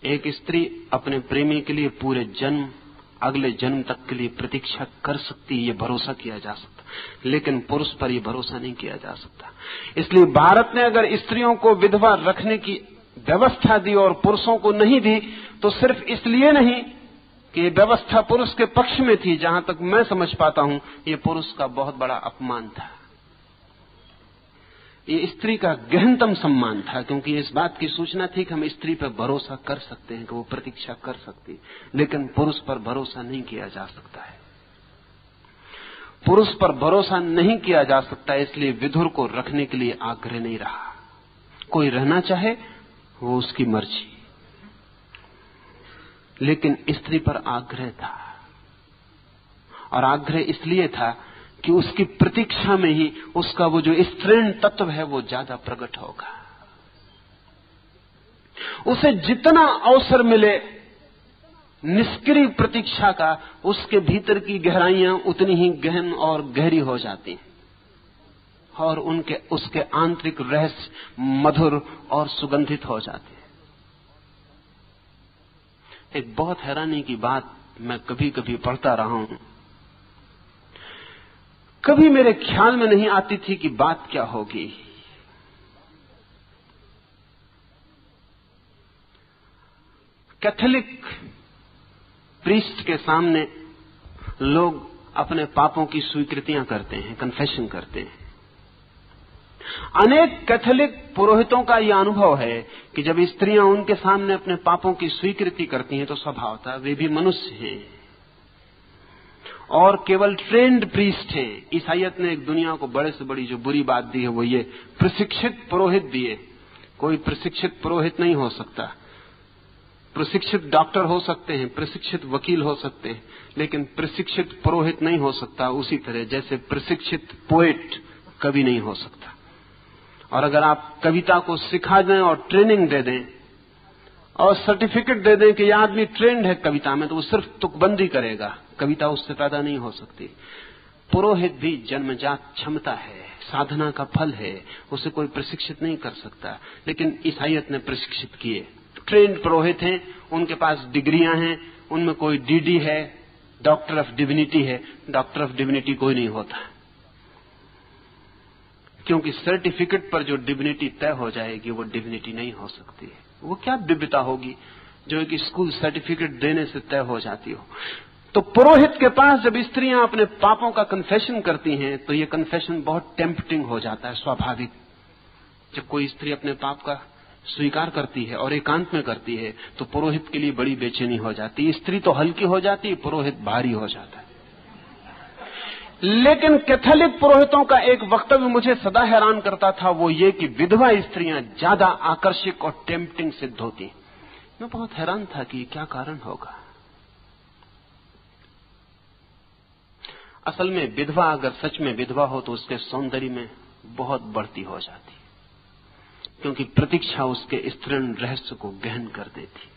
एक स्त्री अपने प्रेमी के लिए पूरे जन्म, अगले जन्म तक के लिए प्रतीक्षा कर सकती है, ये भरोसा किया जा सकता, लेकिन पुरुष पर यह भरोसा नहीं किया जा सकता। इसलिए भारत ने अगर स्त्रियों को विधवा रखने की व्यवस्था दी और पुरुषों को नहीं दी, तो सिर्फ इसलिए नहीं कि ये व्यवस्था पुरुष के पक्ष में थी, जहां तक मैं समझ पाता हूं ये पुरुष का बहुत बड़ा अपमान था, ये स्त्री का गहनतम सम्मान था, क्योंकि इस बात की सूचना थी कि हम स्त्री पर भरोसा कर सकते हैं कि वो प्रतीक्षा कर सकती, लेकिन पुरुष पर भरोसा नहीं किया जा सकता है। पुरुष पर भरोसा नहीं किया जा सकता, इसलिए विधुर को रखने के लिए आग्रह नहीं रहा। कोई रहना चाहे वो उसकी मर्जी, लेकिन स्त्री पर आग्रह था, और आग्रह इसलिए था कि उसकी प्रतीक्षा में ही उसका वो जो स्त्रीण तत्व है वो ज्यादा प्रकट होगा। उसे जितना अवसर मिले निष्क्रिय प्रतीक्षा का, उसके भीतर की गहराइयां उतनी ही गहन और गहरी हो जाती हैं, और उसके आंतरिक रहस्य मधुर और सुगंधित हो जाते हैं। एक बहुत हैरानी की बात मैं कभी कभी पढ़ता रहा हूं, कभी मेरे ख्याल में नहीं आती थी कि बात क्या होगी। कैथोलिक प्रीस्ट के सामने लोग अपने पापों की स्वीकृतियां करते हैं, कन्फेशन करते हैं। अनेक कैथोलिक पुरोहितों का यह अनुभव है कि जब स्त्रियां उनके सामने अपने पापों की स्वीकृति करती हैं तो स्वभावतः वे भी मनुष्य हैं और केवल ट्रेन्ड प्रीस्ट हैं। ईसाइयत ने एक दुनिया को बड़े से बड़ी जो बुरी बात दी है वो ये प्रशिक्षित पुरोहित दिए। कोई प्रशिक्षित पुरोहित नहीं हो सकता। प्रशिक्षित डॉक्टर हो सकते हैं, प्रशिक्षित वकील हो सकते हैं, लेकिन प्रशिक्षित पुरोहित नहीं हो सकता। उसी तरह जैसे प्रशिक्षित पोएट कभी नहीं हो सकता। और अगर आप कविता को सिखा दें और ट्रेनिंग दे दें और सर्टिफिकेट दे दें कि यह आदमी ट्रेंड है कविता में, तो वो सिर्फ तुकबंदी करेगा, कविता उससे पैदा नहीं हो सकती। पुरोहित भी जन्मजात क्षमता है, साधना का फल है, उसे कोई प्रशिक्षित नहीं कर सकता। लेकिन ईसाइयत ने प्रशिक्षित किए, ट्रेंड पुरोहित हैं, उनके पास डिग्रियां हैं, उनमें कोई डीडी है, डॉक्टर ऑफ डिविनिटी है। डॉक्टर ऑफ डिविनिटी कोई नहीं होता, क्योंकि सर्टिफिकेट पर जो डिविनिटी तय हो जाएगी वो डिविनिटी नहीं हो सकती है। वो क्या दिव्यता होगी जो एक स्कूल सर्टिफिकेट देने से तय हो जाती हो। तो पुरोहित के पास जब स्त्रियां अपने पापों का कन्फेशन करती हैं तो ये कन्फेशन बहुत टेम्पटिंग हो जाता है, स्वाभाविक। जब कोई स्त्री अपने पाप का स्वीकार करती है और एकांत में करती है तो पुरोहित के लिए बड़ी बेचैनी हो जाती है। स्त्री तो हल्की हो जाती है, पुरोहित भारी हो जाता है। लेकिन कैथोलिक पुरोहितों का एक वक्तव्य मुझे सदा हैरान करता था, वो ये कि विधवा स्त्रियां ज्यादा आकर्षक और टेम्पटिंग सिद्ध होती। मैं बहुत हैरान था कि क्या कारण होगा। असल में विधवा अगर सच में विधवा हो तो उसके सौंदर्य में बहुत बढ़ती हो जाती, क्योंकि प्रतीक्षा उसके स्तृण रहस्य को गहन कर देती।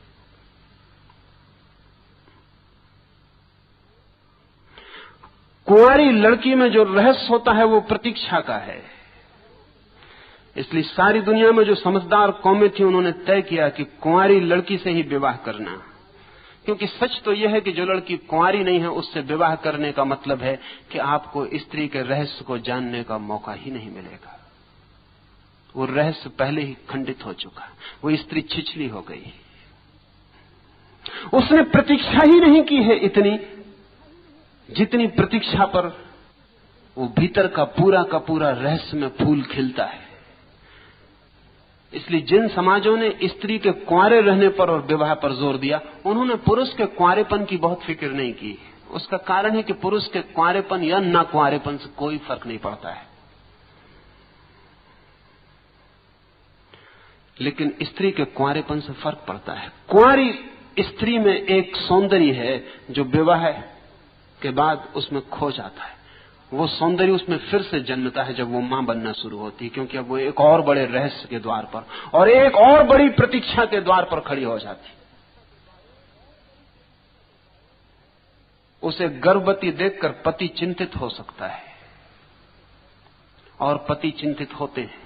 कुंवारी लड़की में जो रहस्य होता है वो प्रतीक्षा का है। इसलिए सारी दुनिया में जो समझदार कौमें थी उन्होंने तय किया कि कुंवारी लड़की से ही विवाह करना, क्योंकि सच तो यह है कि जो लड़की कुंवारी नहीं है उससे विवाह करने का मतलब है कि आपको स्त्री के रहस्य को जानने का मौका ही नहीं मिलेगा। वो रहस्य पहले ही खंडित हो चुका, वो स्त्री छिछली हो गई, उसने प्रतीक्षा ही नहीं की है इतनी जितनी प्रतीक्षा पर वो भीतर का पूरा रहस्य में फूल खिलता है। इसलिए जिन समाजों ने स्त्री के कुंवारे रहने पर और विवाह पर जोर दिया, उन्होंने पुरुष के कुंवारेपन की बहुत फिक्र नहीं की। उसका कारण है कि पुरुष के कुंवारेपन या ना कुंवारेपन से कोई फर्क नहीं पड़ता है, लेकिन स्त्री के कुंवारेपन से फर्क पड़ता है। कुंवारी स्त्री में एक सौंदर्य है जो विवाह के बाद उसमें खो जाता है। वो सौंदर्य उसमें फिर से जन्मता है जब वो मां बनना शुरू होती है, क्योंकि अब वो एक और बड़े रहस्य के द्वार पर और एक और बड़ी प्रतीक्षा के द्वार पर खड़ी हो जाती। उसे गर्भवती देखकर पति चिंतित हो सकता है और पति चिंतित होते हैं,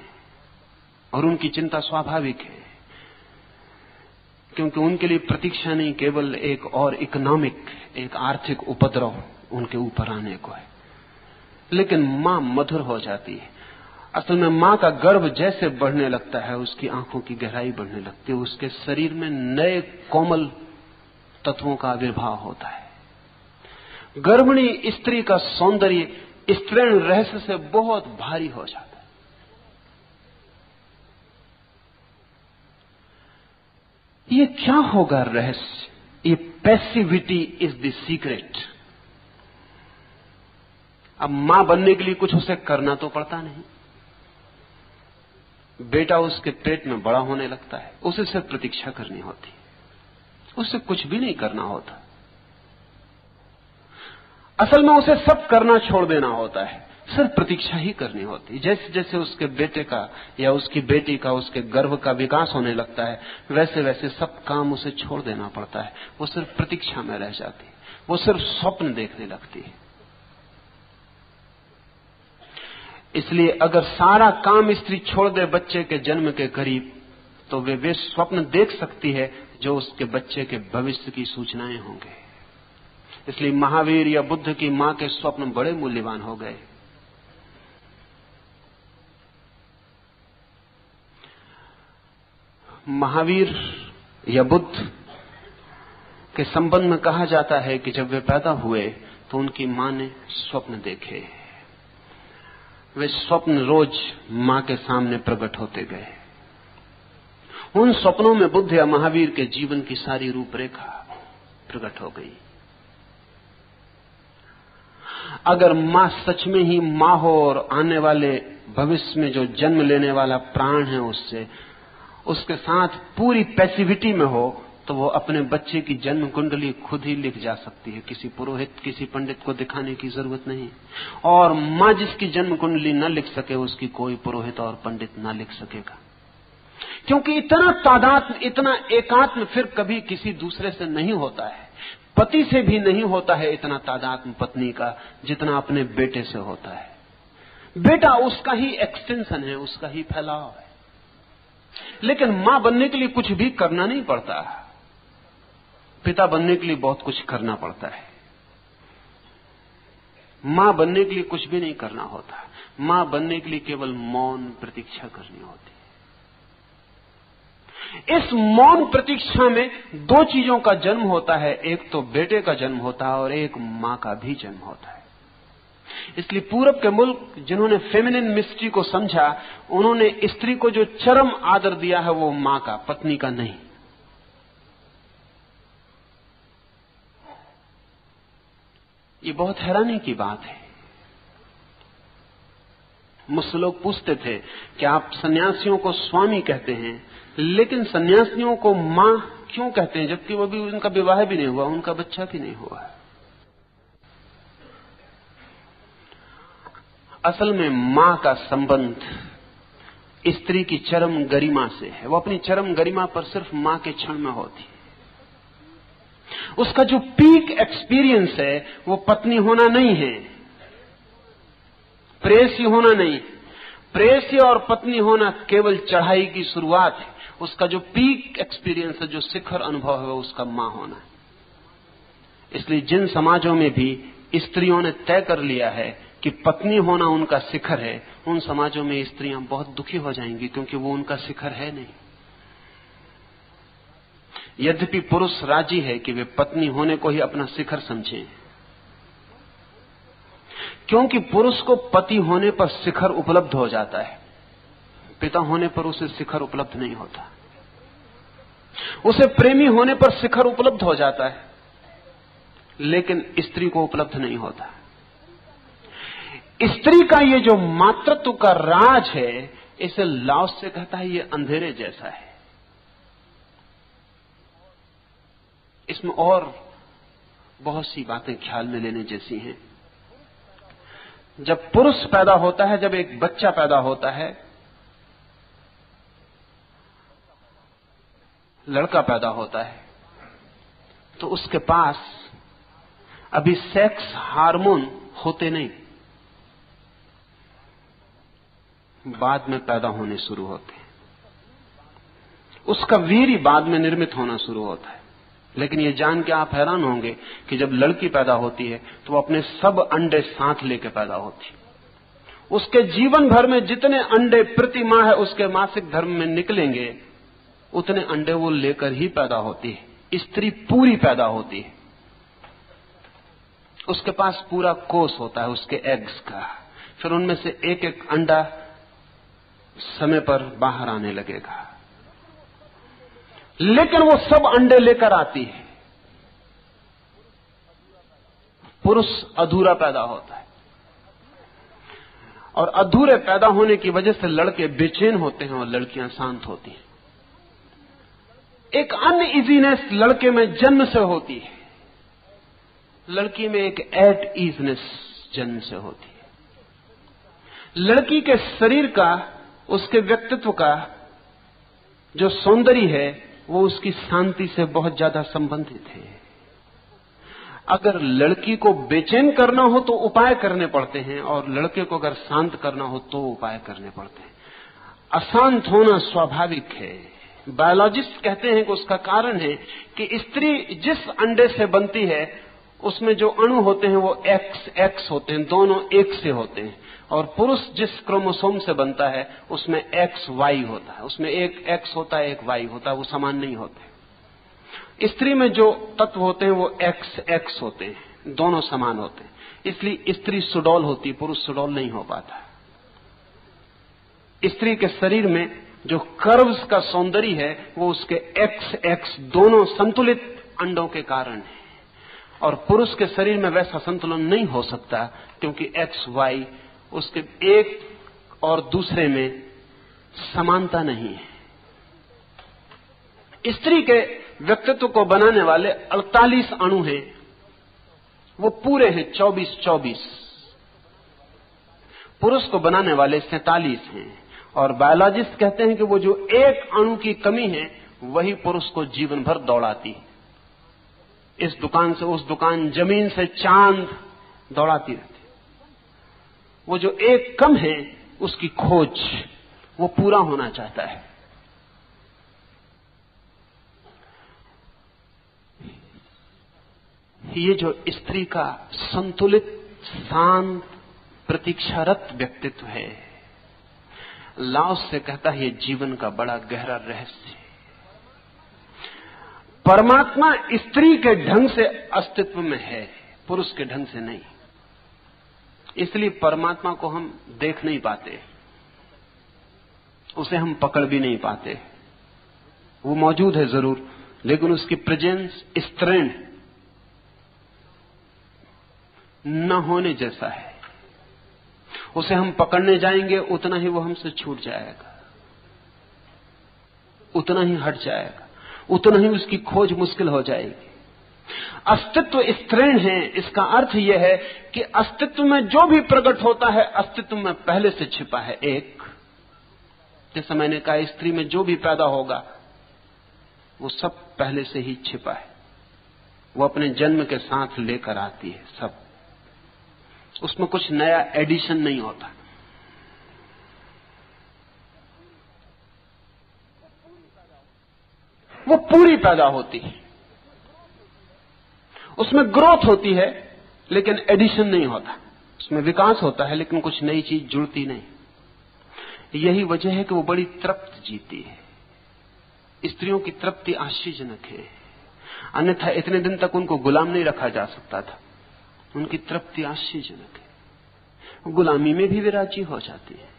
और उनकी चिंता स्वाभाविक है, क्योंकि उनके लिए प्रतीक्षा नहीं केवल एक और इकोनॉमिक, एक आर्थिक उपद्रव उनके ऊपर आने को है। लेकिन मां मधुर हो जाती है। असल में मां का गर्भ जैसे बढ़ने लगता है उसकी आंखों की गहराई बढ़ने लगती है, उसके शरीर में नए कोमल तत्वों का आविर्भाव होता है। गर्भिणी स्त्री का सौंदर्य स्त्रीण रहस्य से बहुत भारी हो जाता है। ये क्या होगा रहस्य? ये पैसिविटी इज द सीक्रेट। अब मां बनने के लिए कुछ उसे करना तो पड़ता नहीं। बेटा उसके पेट में बड़ा होने लगता है, उसे सिर्फ प्रतीक्षा करनी होती, उसे कुछ भी नहीं करना होता। असल में उसे सब करना छोड़ देना होता है, सिर्फ प्रतीक्षा ही करनी होती है। जैसे जैसे उसके बेटे का या उसकी बेटी का, उसके गर्भ का विकास होने लगता है, वैसे वैसे सब काम उसे छोड़ देना पड़ता है। वो सिर्फ प्रतीक्षा में रह जाती है, वो सिर्फ स्वप्न देखने लगती है। इसलिए अगर सारा काम स्त्री छोड़ दे बच्चे के जन्म के करीब, तो वे स्वप्न देख सकती है जो उसके बच्चे के भविष्य की सूचनाएं होंगे। इसलिए महावीर या बुद्ध की मां के स्वप्न बड़े मूल्यवान हो गए। महावीर या बुद्ध के संबंध में कहा जाता है कि जब वे पैदा हुए तो उनकी मां ने स्वप्न देखे। वे स्वप्न रोज मां के सामने प्रकट होते गए। उन स्वप्नों में बुद्ध या महावीर के जीवन की सारी रूपरेखा प्रकट हो गई। अगर मां सच में ही मां हो और आने वाले भविष्य में जो जन्म लेने वाला प्राण है उसके साथ पूरी पैसिविटी में हो, तो वो अपने बच्चे की जन्म कुंडली खुद ही लिख जा सकती है। किसी पुरोहित, किसी पंडित को दिखाने की जरूरत नहीं। और मां जिसकी जन्म कुंडली न लिख सके, उसकी कोई पुरोहित और पंडित न लिख सकेगा, क्योंकि इतना तादात्म्य, इतना एकात्म फिर कभी किसी दूसरे से नहीं होता है। पति से भी नहीं होता है इतना तादात्म्य पत्नी का जितना अपने बेटे से होता है। बेटा उसका ही एक्सटेंशन है, उसका ही फैलाव है। लेकिन मां बनने के लिए कुछ भी करना नहीं पड़ता, पिता बनने के लिए बहुत कुछ करना पड़ता है। मां बनने के लिए कुछ भी नहीं करना होता। मां बनने के लिए केवल मौन प्रतीक्षा करनी होती है। इस मौन प्रतीक्षा में दो चीजों का जन्म होता है, एक तो बेटे का जन्म होता है और एक मां का भी जन्म होता है। इसलिए पूरब के मुल्क जिन्होंने फेमिनिन मिस्ट्री को समझा, उन्होंने स्त्री को जो चरम आदर दिया है वो मां का, पत्नी का नहीं। ये बहुत हैरानी की बात है। मुझसे लोग पूछते थे कि आप सन्यासियों को स्वामी कहते हैं, लेकिन सन्यासियों को मां क्यों कहते हैं, जबकि वो भी, उनका विवाह भी नहीं हुआ, उनका बच्चा भी नहीं हुआ। असल में मां का संबंध स्त्री की चरम गरिमा से है। वो अपनी चरम गरिमा पर सिर्फ मां के क्षण में होती है। उसका जो पीक एक्सपीरियंस है वो पत्नी होना नहीं है, प्रेयसी होना नहीं। प्रेयसी और पत्नी होना केवल चढ़ाई की शुरुआत है। उसका जो पीक एक्सपीरियंस है, जो शिखर अनुभव है, उसका मां होना है। इसलिए जिन समाजों में भी स्त्रियों ने तय कर लिया है कि पत्नी होना उनका शिखर है, उन समाजों में स्त्रियां बहुत दुखी हो जाएंगी, क्योंकि वो उनका शिखर है नहीं। यद्यपि पुरुष राजी है कि वे पत्नी होने को ही अपना शिखर समझें, क्योंकि पुरुष को पति होने पर शिखर उपलब्ध हो जाता है, पिता होने पर उसे शिखर उपलब्ध नहीं होता। उसे प्रेमी होने पर शिखर उपलब्ध हो जाता है, लेकिन स्त्री को उपलब्ध नहीं होता। स्त्री का ये जो मातृत्व का राज है, इसे लाओस से कहता है, ये अंधेरे जैसा है। इसमें और बहुत सी बातें ख्याल में लेने जैसी हैं। जब पुरुष पैदा होता है, जब एक बच्चा पैदा होता है, लड़का पैदा होता है, तो उसके पास अभी सेक्स हार्मोन होते नहीं, बाद में पैदा होने शुरू होते हैं। उसका वीर्य बाद में निर्मित होना शुरू होता है। लेकिन ये जान के आप हैरान होंगे कि जब लड़की पैदा होती है तो वो अपने सब अंडे साथ लेकर पैदा होती। उसके जीवन भर में जितने अंडे प्रति माह है उसके मासिक धर्म में निकलेंगे, उतने अंडे वो लेकर ही पैदा होती है। स्त्री पूरी पैदा होती है, उसके पास पूरा कोष होता है उसके एग्स का। फिर उनमें से एक एक अंडा समय पर बाहर आने लगेगा, लेकिन वो सब अंडे लेकर आती है। पुरुष अधूरा पैदा होता है, और अधूरे पैदा होने की वजह से लड़के बेचैन होते हैं और लड़कियां शांत होती हैं। एक अनइजीनेस लड़के में जन्म से होती है, लड़की में एक एट ईजनेस जन्म से होती है। लड़की के शरीर का, उसके व्यक्तित्व का जो सौंदर्य है, वो उसकी शांति से बहुत ज्यादा संबंधित है। अगर लड़की को बेचैन करना हो तो उपाय करने पड़ते हैं, और लड़के को अगर शांत करना हो तो उपाय करने पड़ते हैं। अशांत होना स्वाभाविक है। बायोलॉजिस्ट कहते हैं कि उसका कारण है कि स्त्री जिस अंडे से बनती है उसमें जो अणु होते हैं वो एक्स होते हैं, दोनों एक से होते हैं। और पुरुष जिस क्रोमोसोम से बनता है उसमें एक्स वाई होता है, उसमें एक एक्स होता है एक वाई होता है, वो समान नहीं होते। स्त्री में जो तत्व होते हैं वो XX होते हैं, दोनों समान होते हैं, इसलिए स्त्री सुडौल होती, पुरुष सुडौल नहीं हो पाता। स्त्री के शरीर में जो कर्व्स का सौंदर्य है वो उसके XX दोनों संतुलित अंडों के कारण है, और पुरुष के शरीर में वैसा संतुलन नहीं हो सकता क्योंकि XY उसके एक और दूसरे में समानता नहीं है। स्त्री के व्यक्तित्व को बनाने वाले 48 अणु हैं, वो पूरे हैं 24-24। पुरुष को बनाने वाले 47 हैं, और बायोलॉजिस्ट कहते हैं कि वो जो एक अणु की कमी है वही पुरुष को जीवन भर दौड़ाती है। इस दुकान से उस दुकान, जमीन से चांद, दौड़ाती रहती। वो जो एक कम है उसकी खोज वो पूरा होना चाहता है। ये जो स्त्री का संतुलित, शांत, प्रतीक्षारत व्यक्तित्व है, लाओस से कहता है ये जीवन का बड़ा गहरा रहस्य है। परमात्मा स्त्री के ढंग से अस्तित्व में है, पुरुष के ढंग से नहीं। इसलिए परमात्मा को हम देख नहीं पाते, उसे हम पकड़ भी नहीं पाते। वो मौजूद है जरूर, लेकिन उसकी प्रेजेंस स्त्रीण न होने जैसा है। उसे हम पकड़ने जाएंगे उतना ही वो हमसे छूट जाएगा, उतना ही हट जाएगा, उतना ही उसकी खोज मुश्किल हो जाएगी। अस्तित्व स्त्रीण है, इसका अर्थ यह है कि अस्तित्व में जो भी प्रकट होता है अस्तित्व में पहले से छिपा है। एक, जैसा मैंने कहा, स्त्री में जो भी पैदा होगा वो सब पहले से ही छिपा है, वो अपने जन्म के साथ लेकर आती है सब, उसमें कुछ नया एडिशन नहीं होता। वो पूरी पैदा होती है, उसमें ग्रोथ होती है लेकिन एडिशन नहीं होता, उसमें विकास होता है लेकिन कुछ नई चीज जुड़ती नहीं। यही वजह है कि वो बड़ी तृप्त जीती है। स्त्रियों की तृप्ति आश्चर्यजनक है, अन्यथा इतने दिन तक उनको गुलाम नहीं रखा जा सकता था। उनकी तृप्ति आश्चर्यजनक है, गुलामी में भी वे राजी हो जाती है,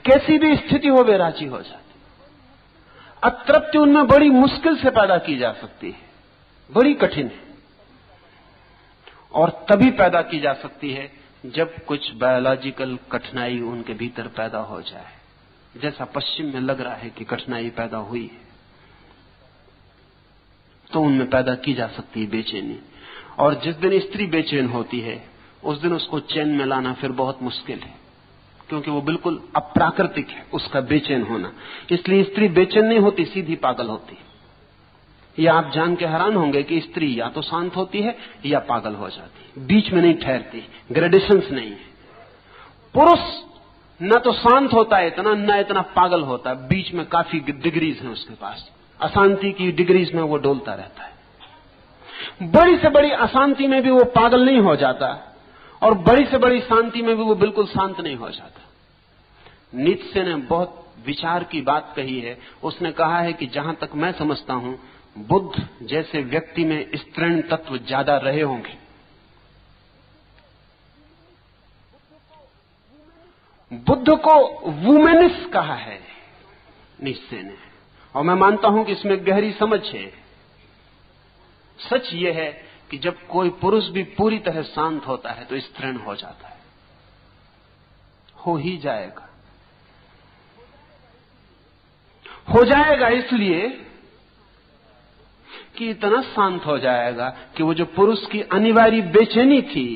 कैसी भी स्थिति हो वे राजी हो जाती। अतृप्ति उनमें बड़ी मुश्किल से पैदा की जा सकती है, बड़ी कठिन है, और तभी पैदा की जा सकती है जब कुछ बायोलॉजिकल कठिनाई उनके भीतर पैदा हो जाए, जैसा पश्चिम में लग रहा है कि कठिनाई पैदा हुई है, तो उनमें पैदा की जा सकती है बेचैनी। और जिस दिन स्त्री बेचैन होती है उस दिन उसको चैन में लाना फिर बहुत मुश्किल है, क्योंकि वो बिल्कुल अप्राकृतिक है उसका बेचैन होना। इसलिए स्त्री बेचैन नहीं होती, सीधी पागल होती। या आप जान के हैरान होंगे कि स्त्री या तो शांत होती है या पागल हो जाती, बीच में नहीं ठहरती, ग्रेडेशंस नहीं है। पुरुष न तो शांत होता है इतना, न इतना पागल होता है, बीच में काफी डिग्रीज हैं उसके पास, अशांति की डिग्रीज में वो डोलता रहता है। बड़ी से बड़ी अशांति में भी वो पागल नहीं हो जाता, और बड़ी से बड़ी शांति में भी वो बिल्कुल शांत नहीं हो जाता। नीत्शे ने बहुत विचार की बात कही है। उसने कहा है कि जहां तक मैं समझता हूं, बुद्ध जैसे व्यक्ति में स्त्रीण तत्व ज्यादा रहे होंगे। बुद्ध को वुमेनिस कहा है नीत्शे ने, और मैं मानता हूं कि इसमें गहरी समझ है। सच यह है कि जब कोई पुरुष भी पूरी तरह शांत होता है तो स्त्रीण हो जाता है, हो ही जाएगा, हो जाएगा इसलिए कि इतना शांत हो जाएगा कि वो जो पुरुष की अनिवार्य बेचैनी थी,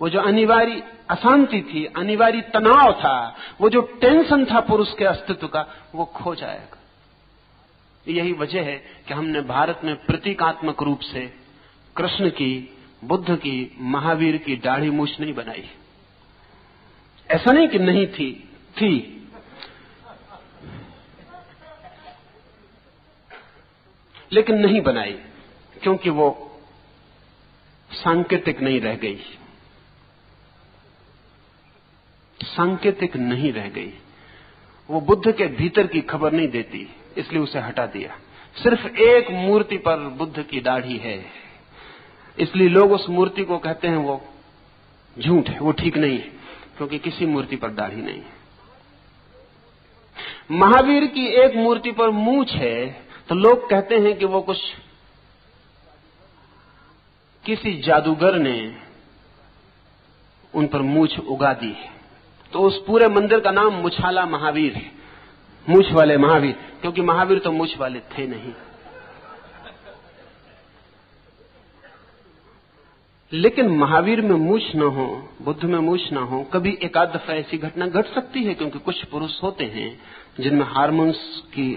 वो जो अनिवार्य अशांति थी, अनिवार्य तनाव था, वो जो टेंशन था पुरुष के अस्तित्व का, वो खो जाएगा। यही वजह है कि हमने भारत में प्रतीकात्मक रूप से कृष्ण की, बुद्ध की, महावीर की दाढ़ी मूछ नहीं बनाई। ऐसा नहीं कि नहीं थी, लेकिन नहीं बनाई क्योंकि वो सांकेतिक नहीं रह गई, सांकेतिक नहीं रह गई, वो बुद्ध के भीतर की खबर नहीं देती, इसलिए उसे हटा दिया। सिर्फ एक मूर्ति पर बुद्ध की दाढ़ी है, इसलिए लोग उस मूर्ति को कहते हैं वो झूठ है, वो ठीक नहीं है, क्योंकि किसी मूर्ति पर दाढ़ी नहीं है। महावीर की एक मूर्ति पर मूंछ है, तो लोग कहते हैं कि वो कुछ किसी जादूगर ने उन पर मूंछ उगा दी है। तो उस पूरे मंदिर का नाम मुछाला महावीर है, मूंछ वाले महावीर, क्योंकि महावीर तो मूंछ वाले थे नहीं। लेकिन महावीर में मूंछ न हो, बुद्ध में मूंछ न हो, कभी एकाध दफा ऐसी घटना घट सकती है, क्योंकि कुछ पुरुष होते हैं जिनमें हार्मोन्स की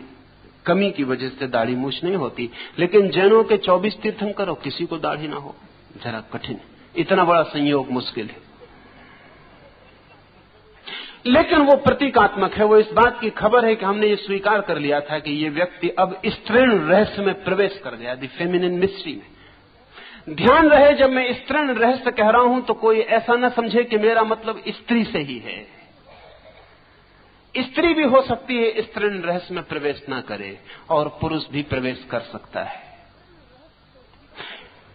कमी की वजह से दाढ़ी मूंछ नहीं होती। लेकिन जैनों के 24 तीर्थंकर हो, किसी को दाढ़ी ना हो, जरा कठिन, इतना बड़ा संयोग मुश्किल है। लेकिन वो प्रतीकात्मक है, वो इस बात की खबर है कि हमने ये स्वीकार कर लिया था कि ये व्यक्ति अब स्त्रीण रहस्य में प्रवेश कर गया, द फेमिनिन मिस्ट्री में। ध्यान रहे, जब मैं स्त्रीण रहस्य कह रहा हूं तो कोई ऐसा न समझे कि मेरा मतलब स्त्री से ही है। स्त्री भी हो सकती है स्त्रीण रहस्य में प्रवेश ना करे, और पुरुष भी प्रवेश कर सकता है।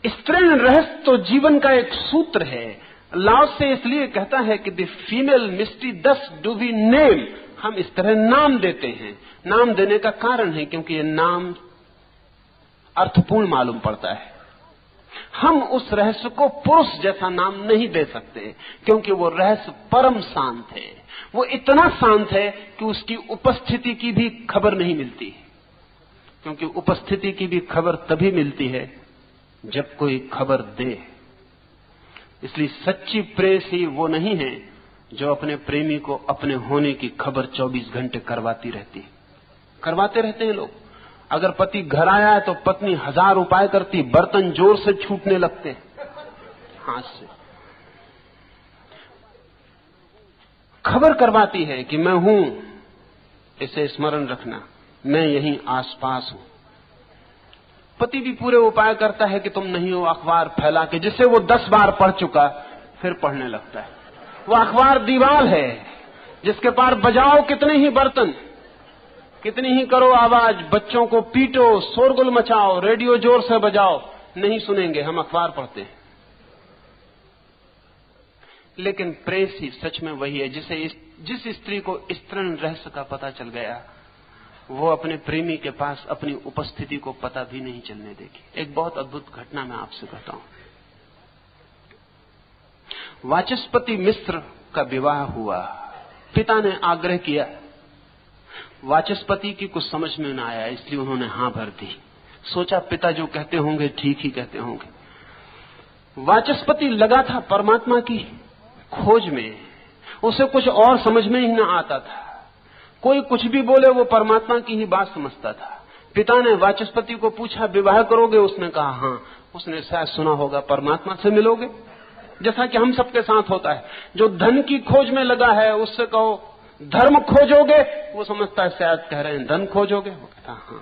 स्त्रीण रहस्य तो जीवन का एक सूत्र है। लाओ से इसलिए कहता है कि द फीमेल मिस्ट्री दस डू वी नेम, हम इस तरह नाम देते हैं। नाम देने का कारण है क्योंकि ये नाम अर्थपूर्ण मालूम पड़ता है। हम उस रहस्य को पुरुष जैसा नाम नहीं दे सकते, क्योंकि वो रहस्य परम शांत है। वो इतना शांत है कि उसकी उपस्थिति की भी खबर नहीं मिलती, क्योंकि उपस्थिति की भी खबर तभी मिलती है जब कोई खबर दे। इसलिए सच्ची प्रेयसी वो नहीं है जो अपने प्रेमी को अपने होने की खबर 24 घंटे करवाती रहती है। करवाते रहते हैं लोग। अगर पति घर आया है तो पत्नी 1000 उपाय करती, बर्तन जोर से छूटने लगते हाथ से, खबर करवाती है कि मैं हूं, इसे स्मरण रखना, मैं यहीं आसपास हूं। पति भी पूरे उपाय करता है कि तुम नहीं हो, अखबार फैला के, जिसे वो 10 बार पढ़ चुका फिर पढ़ने लगता है। वो अखबार दीवार है जिसके पार बजाओ कितने ही बर्तन, कितनी ही करो आवाज, बच्चों को पीटो, शोरगुल मचाओ, रेडियो जोर से बजाओ, नहीं सुनेंगे, हम अखबार पढ़ते हैं। लेकिन प्रेयसी सच में वही है जिस स्त्री को स्त्रीण रहस्य का पता चल गया, वो अपने प्रेमी के पास अपनी उपस्थिति को पता भी नहीं चलने देगी। एक बहुत अद्भुत घटना मैं आपसे बताऊं। वाचस्पति मिश्र का विवाह हुआ। पिता ने आग्रह किया, वाचस्पति की कुछ समझ में न आया, इसलिए उन्होंने हां भर दी। सोचा पिता जो कहते होंगे ठीक ही कहते होंगे। वाचस्पति लगा था परमात्मा की खोज में, उसे कुछ और समझ में ही न आता था। कोई कुछ भी बोले वो परमात्मा की ही बात समझता था। पिता ने वाचस्पति को पूछा, विवाह करोगे? उसने कहा हां। उसने शायद सुना होगा, परमात्मा से मिलोगे, जैसा कि हम सबके साथ होता है। जो धन की खोज में लगा है उससे कहो धर्म खोजोगे, वो समझता है शायद कह रहे हैं धन खोजोगे, वो कहता हां।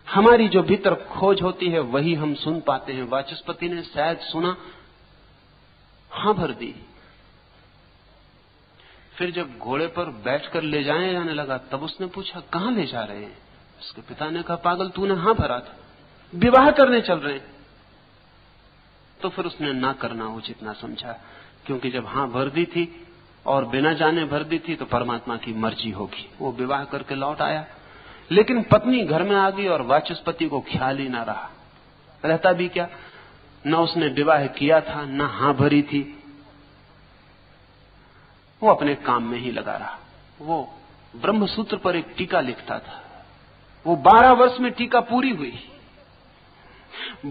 हमारी जो भीतर खोज होती है वही हम सुन पाते हैं। वाचस्पति ने शायद सुना, हां भर दी। फिर जब घोड़े पर बैठकर ले जाने लगा, तब उसने पूछा कहां ले जा रहे हैं? उसके पिता ने कहा, पागल, तूने हां भरा था, विवाह करने चल रहे हैं। तो फिर उसने ना करना उचित ना समझा, क्योंकि जब हां भर दी थी और बिना जाने भर दी थी तो परमात्मा की मर्जी होगी। वो विवाह करके लौट आया, लेकिन पत्नी घर में आ गई और वाचस्पति को ख्याल ही ना रहा। रहता भी क्या, न उसने विवाह किया था, न हां भरी थी, वो अपने काम में ही लगा रहा। वो ब्रह्मसूत्र पर एक टीका लिखता था। वो 12 वर्ष में टीका पूरी हुई।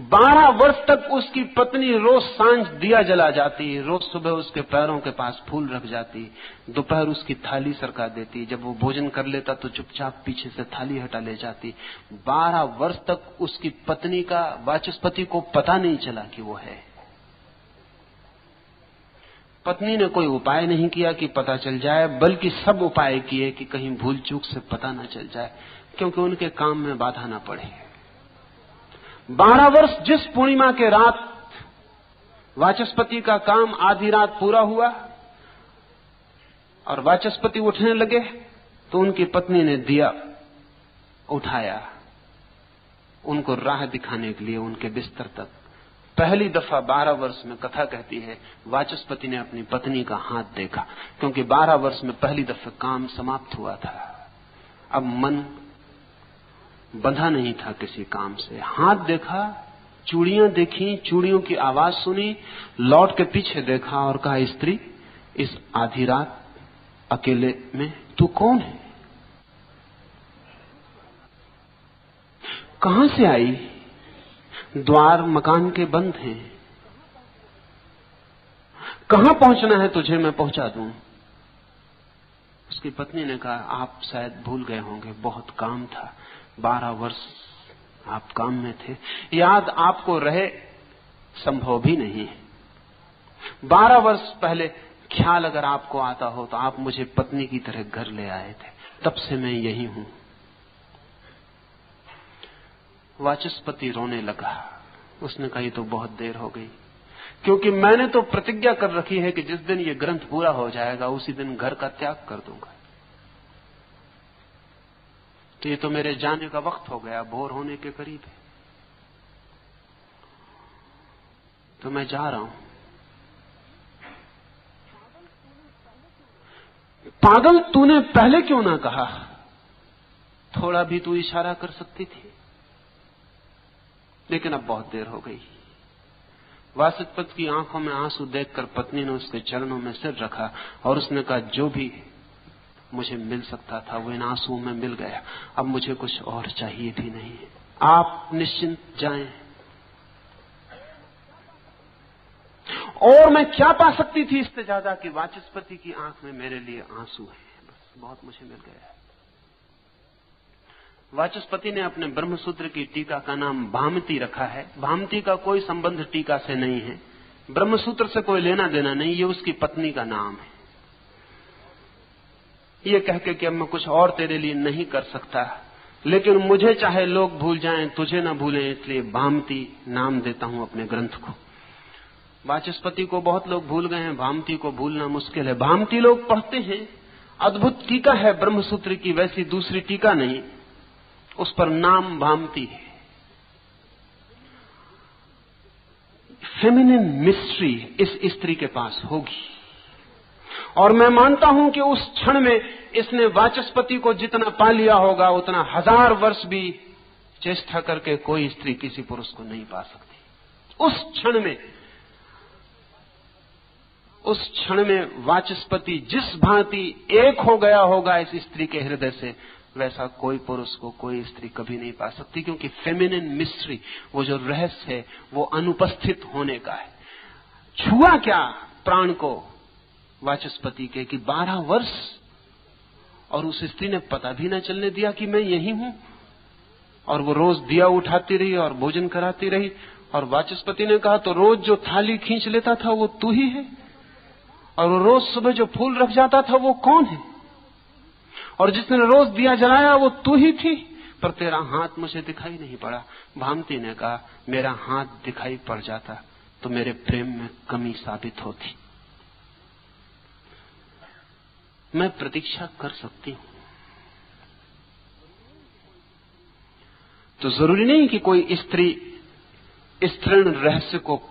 12 वर्ष तक उसकी पत्नी रोज सांझ दिया जला जाती, रोज सुबह उसके पैरों के पास फूल रख जाती, दोपहर उसकी थाली सरका देती, जब वो भोजन कर लेता तो चुपचाप पीछे से थाली हटा ले जाती। 12 वर्ष तक उसकी पत्नी का वाचस्पति को पता नहीं चला कि वो है। पत्नी ने कोई उपाय नहीं किया कि पता चल जाए, बल्कि सब उपाय किए कि कहीं भूल चूक से पता न चल जाए, क्योंकि उनके काम में बाधा न पड़े। 12 वर्ष जिस पूर्णिमा के रात वाचस्पति का काम आधी रात पूरा हुआ और वाचस्पति उठने लगे, तो उनकी पत्नी ने दिया उठाया, उनको राह दिखाने के लिए उनके बिस्तर तक। पहली दफा 12 वर्ष में कथा कहती है वाचस्पति ने अपनी पत्नी का हाथ देखा, क्योंकि 12 वर्ष में पहली दफा काम समाप्त हुआ था। अब मन बंधा नहीं था किसी काम से। हाथ देखा, चूड़ियां देखी, चूड़ियों की आवाज सुनी, लौट के पीछे देखा और कहा, स्त्री, इस आधी रात अकेले में तू कौन है? कहां से आई? द्वार मकान के बंद हैं। कहां पहुंचना है तुझे, मैं पहुंचा दूं। उसकी पत्नी ने कहा, आप शायद भूल गए होंगे, बहुत काम था, 12 वर्ष आप काम में थे, याद आपको रहे संभव भी नहीं है। 12 वर्ष पहले ख्याल अगर आपको आता हो तो आप मुझे पत्नी की तरह घर ले आए थे, तब से मैं यही हूं। वाचस्पति रोने लगा। उसने कहा, ये तो बहुत देर हो गई, क्योंकि मैंने तो प्रतिज्ञा कर रखी है कि जिस दिन ये ग्रंथ पूरा हो जाएगा उसी दिन घर का त्याग कर दूंगा। तो ये तो मेरे जाने का वक्त हो गया, भोर होने के करीब है, तो मैं जा रहा हूं। पागल, तूने पहले क्यों ना कहा? थोड़ा भी तू इशारा कर सकती थी, लेकिन अब बहुत देर हो गई। वाचस्पति की आंखों में आंसू देखकर पत्नी ने उसके चरणों में सिर रखा और उसने कहा, जो भी मुझे मिल सकता था वो इन आंसुओं में मिल गया, अब मुझे कुछ और चाहिए भी नहीं। आप निश्चिंत जाएं। और मैं क्या पा सकती थी इससे ज्यादा कि वाचस्पति की आंख में मेरे लिए आंसू है, बस बहुत मुझे मिल गया। वाचस्पति ने अपने ब्रह्मसूत्र की टीका का नाम भामती रखा है। भामती का कोई संबंध टीका से नहीं है, ब्रह्मसूत्र से कोई लेना देना नहीं, ये उसकी पत्नी का नाम है। ये कह के कि अब मैं कुछ और तेरे लिए नहीं कर सकता, लेकिन मुझे चाहे लोग भूल जाएं, तुझे ना भूलें, इसलिए भामती नाम देता हूं अपने ग्रंथ को। वाचस्पति को बहुत लोग भूल गए हैं, भामती को भूलना मुश्किल है। भामती लोग पढ़ते हैं, अद्भुत टीका है ब्रह्मसूत्र की, वैसी दूसरी टीका नहीं, उस पर नाम भामती है। फेमिनिन मिस्ट्री इस स्त्री के पास होगी, और मैं मानता हूं कि उस क्षण में इसने वाचस्पति को जितना पा लिया होगा उतना 1000 वर्ष भी चेष्टा करके कोई स्त्री किसी पुरुष को नहीं पा सकती। उस क्षण में वाचस्पति जिस भांति एक हो गया होगा इस स्त्री के हृदय से, वैसा कोई पुरुष को कोई स्त्री कभी नहीं पा सकती, क्योंकि फेमिनिन मिस्ट्री, वो जो रहस्य है, वो अनुपस्थित होने का है। छुआ क्या प्राण को वाचस्पति के कि 12 वर्ष, और उस स्त्री ने पता भी न चलने दिया कि मैं यही हूं, और वो रोज दिया उठाती रही और भोजन कराती रही। और वाचस्पति ने कहा, तो रोज जो थाली खींच लेता था वो तू ही है, और वो रोज सुबह जो फूल रख जाता था वो कौन है, और जिसने रोज दिया जलाया वो तू ही थी, पर तेरा हाथ मुझे दिखाई नहीं पड़ा। भामती ने कहा, मेरा हाथ दिखाई पड़ जाता तो मेरे प्रेम में कमी साबित होती। मैं प्रतीक्षा कर सकती हूं, तो जरूरी नहीं कि कोई स्त्री इस तृण रहस्य को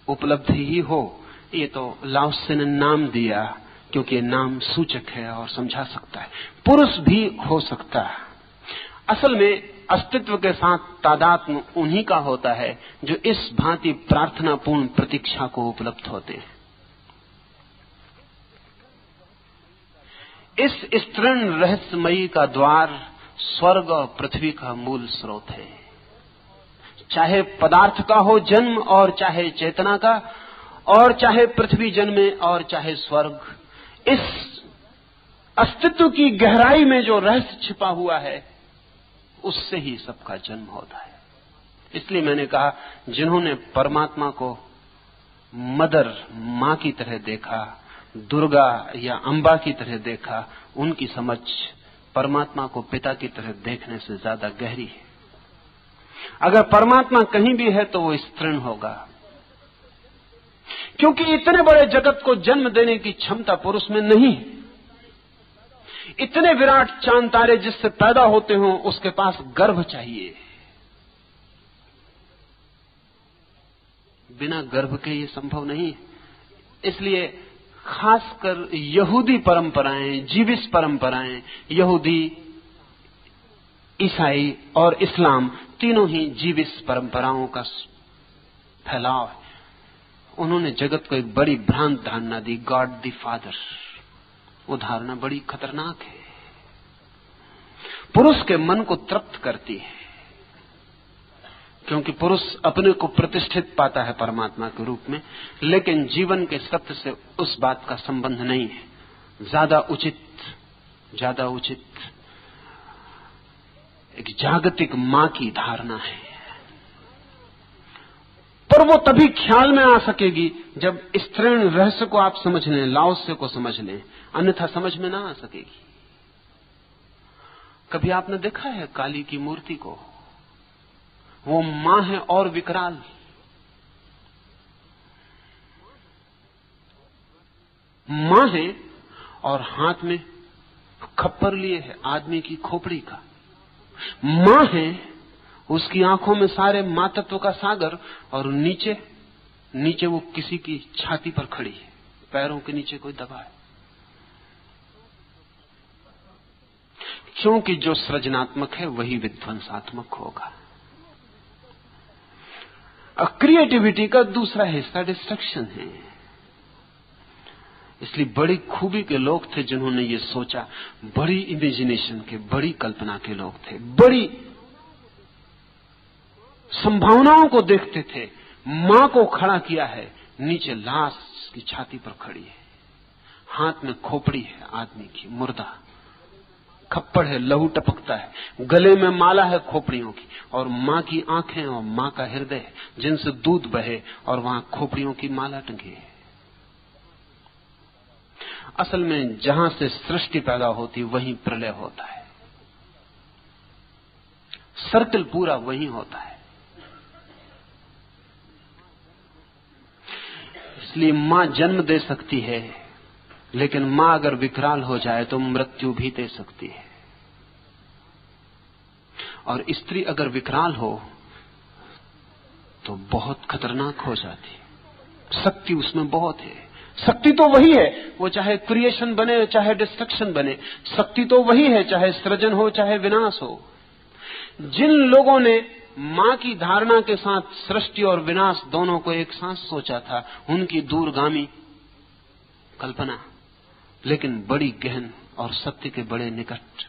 उपलब्ध ही हो। ये तो लाओत्से ने नाम दिया क्योंकि नाम सूचक है और समझा सकता है। पुरुष भी हो सकता है। असल में अस्तित्व के साथ तादात्म्य उन्हीं का होता है जो इस भांति प्रार्थनापूर्ण प्रतीक्षा को उपलब्ध होते हैं। इस तृण रहस्यमयी का द्वार स्वर्ग और पृथ्वी का मूल स्रोत है। चाहे पदार्थ का हो जन्म और चाहे चेतना का, और चाहे पृथ्वी जन्मे और चाहे स्वर्ग, इस अस्तित्व की गहराई में जो रहस्य छिपा हुआ है उससे ही सबका जन्म होता है। इसलिए मैंने कहा, जिन्होंने परमात्मा को मदर मां की तरह देखा, दुर्गा या अंबा की तरह देखा, उनकी समझ परमात्मा को पिता की तरह देखने से ज्यादा गहरी है। अगर परमात्मा कहीं भी है तो वो तृण होगा, क्योंकि इतने बड़े जगत को जन्म देने की क्षमता पुरुष में नहीं है। इतने विराट चांद तारे जिससे पैदा होते हों, उसके पास गर्भ चाहिए। बिना गर्भ के ये संभव नहीं। इसलिए खासकर यहूदी परंपराएं, जीविस परंपराएं, यहूदी, ईसाई और इस्लाम तीनों ही जीविस परंपराओं का फैलाव है। उन्होंने जगत को एक बड़ी भ्रांत धारणा दी, गॉड द फादर। वो धारणा बड़ी खतरनाक है, पुरुष के मन को तृप्त करती है, क्योंकि पुरुष अपने को प्रतिष्ठित पाता है परमात्मा के रूप में, लेकिन जीवन के सत्य से उस बात का संबंध नहीं है। ज्यादा उचित एक जागतिक मां की धारणा है, पर वो तभी ख्याल में आ सकेगी जब स्त्रीण रहस्य को आप समझ लें, लाओत्से को समझ लें, अन्यथा समझ में ना आ सकेगी। कभी आपने देखा है काली की मूर्ति को? वो मां है और विकराल। मां है और हाथ में खप्पर लिए है आदमी की खोपड़ी का। मां है, उसकी आंखों में सारे मातत्व का सागर, और नीचे वो किसी की छाती पर खड़ी है, पैरों के नीचे कोई दबा है। क्योंकि जो सृजनात्मक है वही विध्वंसात्मक होगा। क्रिएटिविटी का दूसरा हिस्सा डिस्ट्रक्शन है। इसलिए बड़ी खूबी के लोग थे जिन्होंने ये सोचा, बड़ी इमेजिनेशन के, बड़ी कल्पना के लोग थे, बड़ी संभावनाओं को देखते थे। मां को खड़ा किया है, नीचे लाश की छाती पर खड़ी है, हाथ में खोपड़ी है आदमी की, मुर्दा, खप्पड़ है, लहू टपकता है, गले में माला है खोपड़ियों की, और मां की आंखें और मां का हृदय जिनसे दूध बहे, और वहां खोपड़ियों की माला टंगी है। असल में जहां से सृष्टि पैदा होती वहीं प्रलय होता है, सर्कल पूरा वहीं होता है। इसलिए मां जन्म दे सकती है, लेकिन मां अगर विकराल हो जाए तो मृत्यु भी दे सकती है। और स्त्री अगर विकराल हो तो बहुत खतरनाक हो जाती है। शक्ति उसमें बहुत है। शक्ति तो वही है, वो चाहे क्रिएशन बने चाहे डिस्ट्रक्शन बने, शक्ति तो वही है, चाहे सृजन हो चाहे विनाश हो। जिन लोगों ने मां की धारणा के साथ सृष्टि और विनाश दोनों को एक साथ सोचा था, उनकी दूरगामी कल्पना, लेकिन बड़ी गहन और सत्य के बड़े निकट।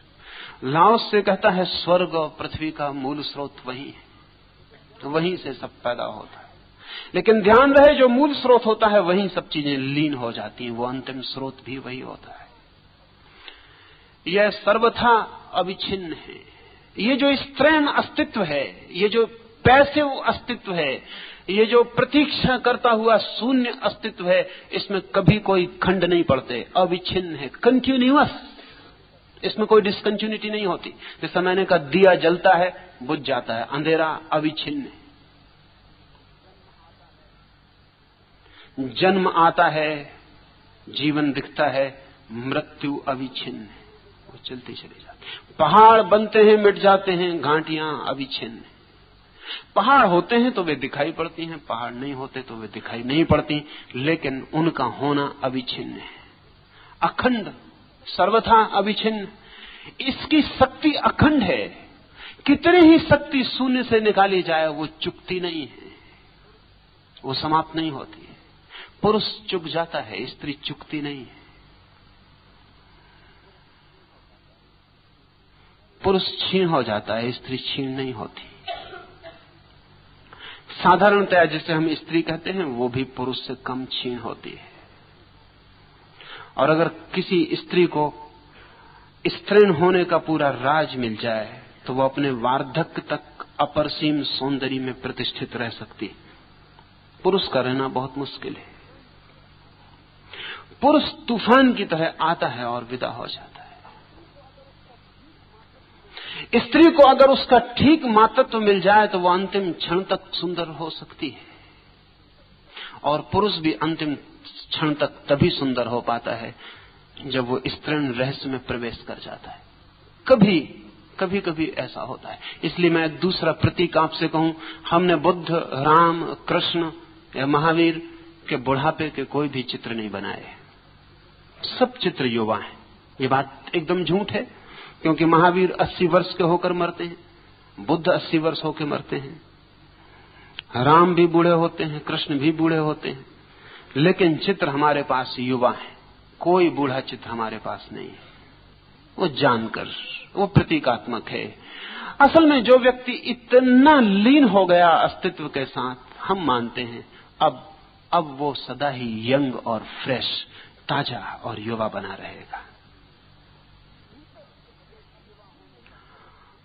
लाओत्से कहता है स्वर्ग और पृथ्वी का मूल स्रोत वही है, तो वहीं से सब पैदा होता है। लेकिन ध्यान रहे, जो मूल स्रोत होता है वहीं सब चीजें लीन हो जाती हैं, वो अंतिम स्रोत भी वही होता है। यह सर्वथा अविच्छिन्न है। ये जो स्त्रैण अस्तित्व है, ये जो पैसिव अस्तित्व है, ये जो प्रतीक्षा करता हुआ शून्य अस्तित्व है, इसमें कभी कोई खंड नहीं पड़ते, अविच्छिन्न है, कंटिन्यूअस। इसमें कोई डिसकंटिन्यूटी नहीं होती। जैसा मैंने कहा, दिया जलता है बुझ जाता है, अंधेरा अविच्छिन्न है। जन्म आता है, जीवन दिखता है, मृत्यु अविच्छिन्न है, वो चलती चली जाती है। पहाड़ बनते हैं, मिट जाते हैं, घाटियां अविच्छिन्न है। पहाड़ होते हैं तो वे दिखाई पड़ती हैं, पहाड़ नहीं होते तो वे दिखाई नहीं पड़ती, लेकिन उनका होना अविच्छिन्न है, अखंड, सर्वथा अविच्छिन्न। इसकी शक्ति अखंड है। कितनी ही शक्ति शून्य से निकाली जाए, वो चुकती नहीं है, वो समाप्त नहीं होती है। पुरुष चुक जाता है, स्त्री चुकती नहीं है। पुरुष क्षीण हो जाता है, स्त्री क्षीण नहीं होती। साधारणतया जिसे हम स्त्री कहते हैं वो भी पुरुष से कम क्षीण होती है। और अगर किसी स्त्री को स्त्रीण होने का पूरा राज मिल जाए तो वो अपने वार्धक्य तक अपरसीम सौंदर्य में प्रतिष्ठित रह सकती है। पुरुष का रहना बहुत मुश्किल है। पुरुष तूफान की तरह आता है और विदा हो जाता है। स्त्री को अगर उसका ठीक मातृत्व मिल जाए तो वो अंतिम क्षण तक सुंदर हो सकती है, और पुरुष भी अंतिम क्षण तक तभी सुंदर हो पाता है जब वो स्तृण रहस्य में प्रवेश कर जाता है। कभी कभी ऐसा होता है। इसलिए मैं दूसरा प्रतीक आपसे कहूं, हमने बुद्ध, राम, कृष्ण या महावीर के बुढ़ापे के कोई भी चित्र नहीं बनाए। सब चित्र युवा हैं। ये बात एकदम झूठ है, क्योंकि महावीर 80 वर्ष के होकर मरते हैं, बुद्ध 80 वर्ष होकर मरते हैं, राम भी बूढ़े होते हैं, कृष्ण भी बूढ़े होते हैं, लेकिन चित्र हमारे पास युवा है। कोई बूढ़ा चित्र हमारे पास नहीं है। वो जानकर, वो प्रतीकात्मक है। असल में जो व्यक्ति इतना लीन हो गया अस्तित्व के साथ, हम मानते हैं अब वो सदा ही यंग और फ्रेश, ताजा और युवा बना रहेगा।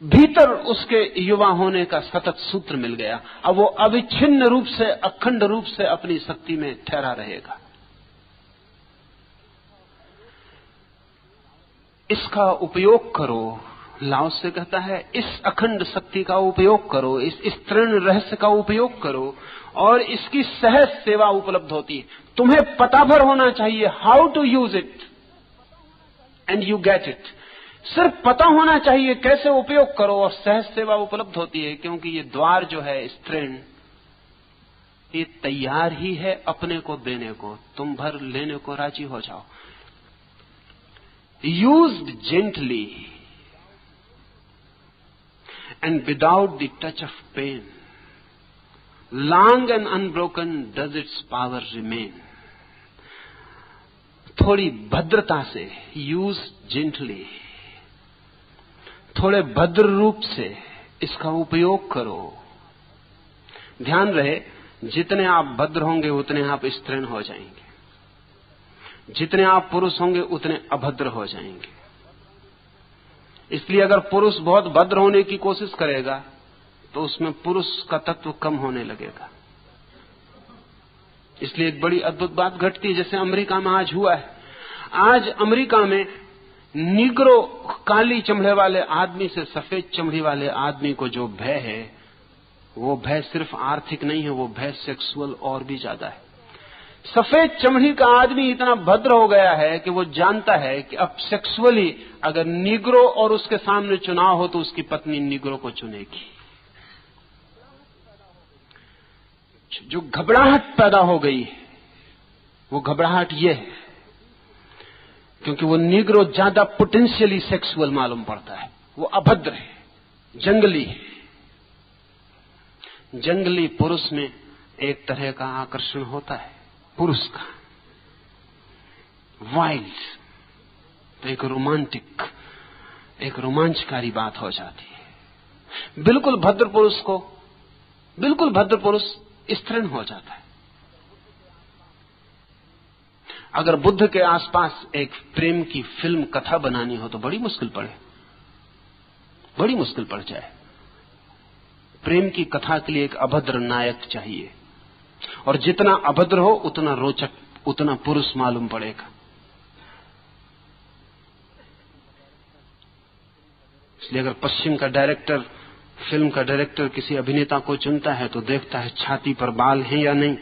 भीतर उसके युवा होने का सतत सूत्र मिल गया। अब वो अविच्छिन्न रूप से, अखंड रूप से अपनी शक्ति में ठहरा रहेगा। इसका उपयोग करो। लाओस से कहता है, इस अखंड शक्ति का उपयोग करो, इस स्तृण रहस्य का उपयोग करो, और इसकी सहज सेवा उपलब्ध होती है। तुम्हें पता भर होना चाहिए how to use it and you get it. सिर्फ पता होना चाहिए कैसे उपयोग करो, और सहज सेवा उपलब्ध होती है। क्योंकि ये द्वार जो है स्तृण, ये तैयार ही है अपने को देने को। तुम भर लेने को राजी हो जाओ। Used gently and without the touch of pain, long and unbroken does its power remain. थोड़ी भद्रता से, use gently, थोड़े भद्र रूप से इसका उपयोग करो। ध्यान रहे, जितने आप भद्र होंगे उतने आप स्तृण हो जाएंगे, जितने आप पुरुष होंगे उतने अभद्र हो जाएंगे। इसलिए अगर पुरुष बहुत भद्र होने की कोशिश करेगा तो उसमें पुरुष का तत्व कम होने लगेगा। इसलिए एक बड़ी अद्भुत बात घटती है, जैसे अमेरिका में आज हुआ है। आज अमेरिका में निग्रो, काली चमड़े वाले आदमी से सफेद चमड़ी वाले आदमी को जो भय है, वो भय सिर्फ आर्थिक नहीं है, वो भय सेक्सुअल और भी ज्यादा है। सफेद चमड़ी का आदमी इतना भद्र हो गया है कि वो जानता है कि अब सेक्सुअली अगर निग्रो और उसके सामने चुनाव हो तो उसकी पत्नी निग्रो को चुनेगी। जो घबराहट पैदा हो गई है, वो घबराहट ये है क्योंकि वो निग्रो ज्यादा पोटेंशियली सेक्सुअल मालूम पड़ता है। वो अभद्र है, जंगली है। जंगली पुरुष में एक तरह का आकर्षण होता है, पुरुष का वाइल्ड, तो एक रोमांटिक, एक रोमांचकारी बात हो जाती है। बिल्कुल भद्र पुरुष को, बिल्कुल भद्र पुरुष स्तृण हो जाता है। अगर बुद्ध के आसपास एक प्रेम की फिल्म कथा बनानी हो तो बड़ी मुश्किल पड़े, बड़ी मुश्किल पड़ जाए। प्रेम की कथा के लिए एक अभद्र नायक चाहिए, और जितना अभद्र हो उतना रोचक, उतना पुरुष मालूम पड़ेगा। इसलिए अगर पश्चिम का डायरेक्टर, फिल्म का डायरेक्टर किसी अभिनेता को चुनता है तो देखता है छाती पर बाल हैं या नहीं,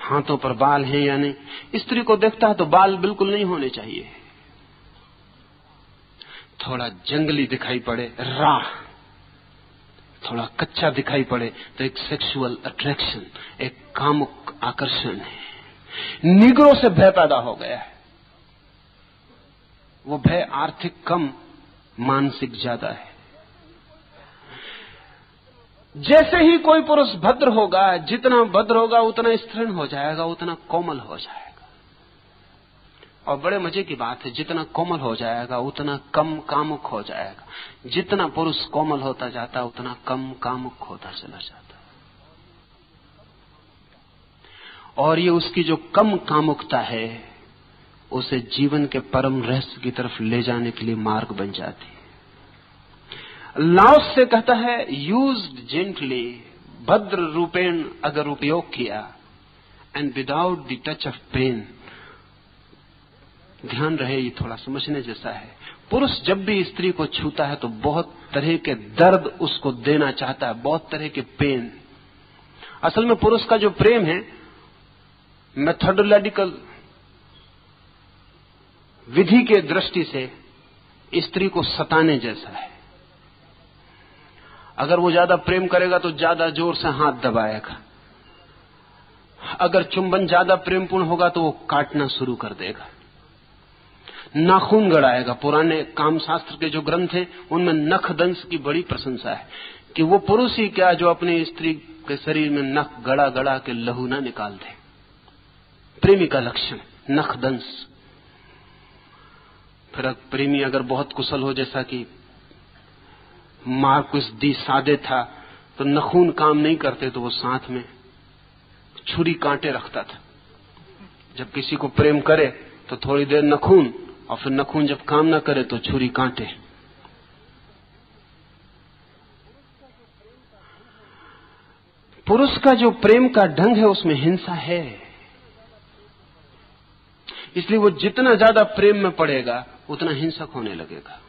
हाथों पर बाल हैं या नहीं। स्त्री को देखता है तो बाल बिल्कुल नहीं होने चाहिए, थोड़ा जंगली दिखाई पड़े, राह, थोड़ा कच्चा दिखाई पड़े तो एक सेक्सुअल अट्रैक्शन, एक कामुक आकर्षण है। निग्रो से भय पैदा हो गया है। वो भय आर्थिक कम, मानसिक ज्यादा है। जैसे ही कोई पुरुष भद्र होगा, जितना भद्र होगा उतना स्तृण हो जाएगा, उतना कोमल हो जाएगा। और बड़े मजे की बात है, जितना कोमल हो जाएगा उतना कम कामुक हो जाएगा। जितना पुरुष कोमल होता जाता है उतना कम कामुक होता चला जाता है। और ये उसकी जो कम कामुकता है उसे जीवन के परम रहस्य की तरफ ले जाने के लिए मार्ग बन जाती है। लाओस से कहता है, यूज्ड जेंटली, भद्र रूपेण अगर उपयोग किया, and without the touch of pain. ध्यान रहे, ये थोड़ा समझने जैसा है। पुरुष जब भी स्त्री को छूता है तो बहुत तरह के दर्द उसको देना चाहता है, बहुत तरह के पेन। असल में पुरुष का जो प्रेम है मेथोडोलॉजिकल विधि के दृष्टि से स्त्री को सताने जैसा है। अगर वो ज्यादा प्रेम करेगा तो ज्यादा जोर से हाथ दबाएगा, अगर चुंबन ज्यादा प्रेमपूर्ण होगा तो वो काटना शुरू कर देगा, नाखून गड़ाएगा। पुराने कामशास्त्र के जो ग्रंथ हैं उनमें नखदंश की बड़ी प्रशंसा है कि वो पुरुष ही क्या जो अपनी स्त्री के शरीर में नख गड़ा गड़ा के लहू ना निकाल दे। प्रेमी का लक्षण नखदंश। फिर प्रेमी अगर बहुत कुशल हो, जैसा कि मार्कुस डी सादे था, तो नखून काम नहीं करते तो वो साथ में छुरी कांटे रखता था। जब किसी को प्रेम करे तो थोड़ी देर नखून, और फिर नखून जब काम ना करे तो छुरी कांटे। पुरुष का जो प्रेम का ढंग है उसमें हिंसा है, इसलिए वो जितना ज्यादा प्रेम में पड़ेगा उतना हिंसक होने लगेगा।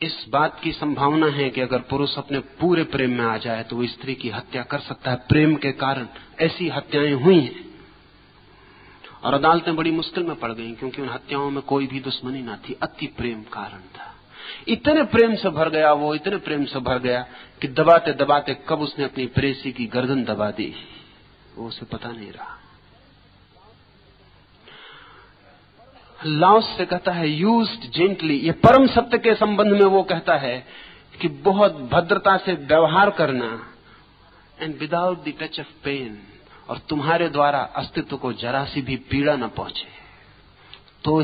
इस बात की संभावना है कि अगर पुरुष अपने पूरे प्रेम में आ जाए तो वो स्त्री की हत्या कर सकता है। प्रेम के कारण ऐसी हत्याएं हुई हैं और अदालतें बड़ी मुश्किल में पड़ गई, क्योंकि उन हत्याओं में कोई भी दुश्मनी ना थी, अति प्रेम कारण था। इतने प्रेम से भर गया वो, इतने प्रेम से भर गया कि दबाते दबाते कब उसने अपनी प्रेसी की गर्दन दबा दी वो उसे पता नहीं रहा। लाओस से कहता है यूज्ड जेंटली, ये परम सत्य के संबंध में वो कहता है कि बहुत भद्रता से व्यवहार करना, and without the touch of pain, और तुम्हारे द्वारा अस्तित्व को जरा सी भी पीड़ा न पहुंचे, तो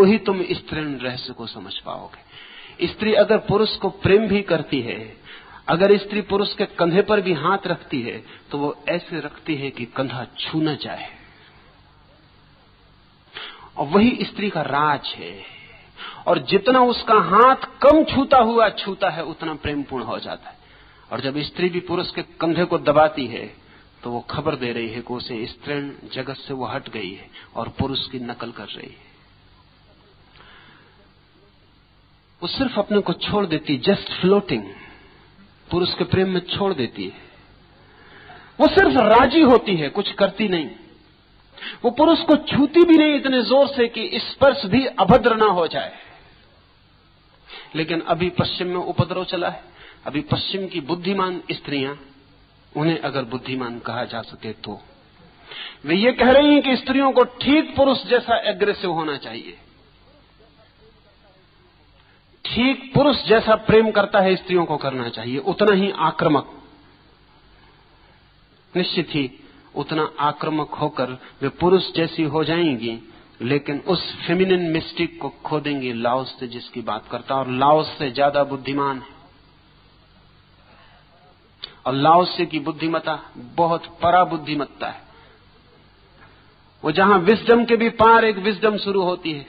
ही तुम स्त्री रहस्य को समझ पाओगे। स्त्री अगर पुरुष को प्रेम भी करती है, अगर स्त्री पुरुष के कंधे पर भी हाथ रखती है तो वो ऐसे रखती है कि कंधा छू न जाए, और वही स्त्री का राज है। और जितना उसका हाथ कम छूता है उतना प्रेमपूर्ण हो जाता है। और जब स्त्री भी पुरुष के कंधे को दबाती है तो वो खबर दे रही है कि उसे स्त्री जगत से वो हट गई है और पुरुष की नकल कर रही है। वो सिर्फ अपने को छोड़ देती, जस्ट फ्लोटिंग, पुरुष के प्रेम में छोड़ देती है। वो सिर्फ राजी होती है, कुछ करती नहीं। वो पुरुष को छूती भी नहीं इतने जोर से कि स्पर्श भी अभद्र ना हो जाए। लेकिन अभी पश्चिम में उपद्रव चला है। अभी पश्चिम की बुद्धिमान स्त्रियां, उन्हें अगर बुद्धिमान कहा जा सके तो, वे ये कह रही हैं कि स्त्रियों को ठीक पुरुष जैसा एग्रेसिव होना चाहिए, ठीक पुरुष जैसा प्रेम करता है स्त्रियों को करना चाहिए, उतना ही आक्रामक। निश्चित ही उतना आक्रामक होकर वे पुरुष जैसी हो जाएंगी, लेकिन उस फेमिनिन मिस्टिक को खो देंगी लाओस से जिसकी बात करता, और लाओस से ज्यादा बुद्धिमान है। और लाओस की बुद्धिमत्ता बहुत पराबुद्धिमत्ता है। वो जहां विजडम के भी पार एक विजडम शुरू होती है,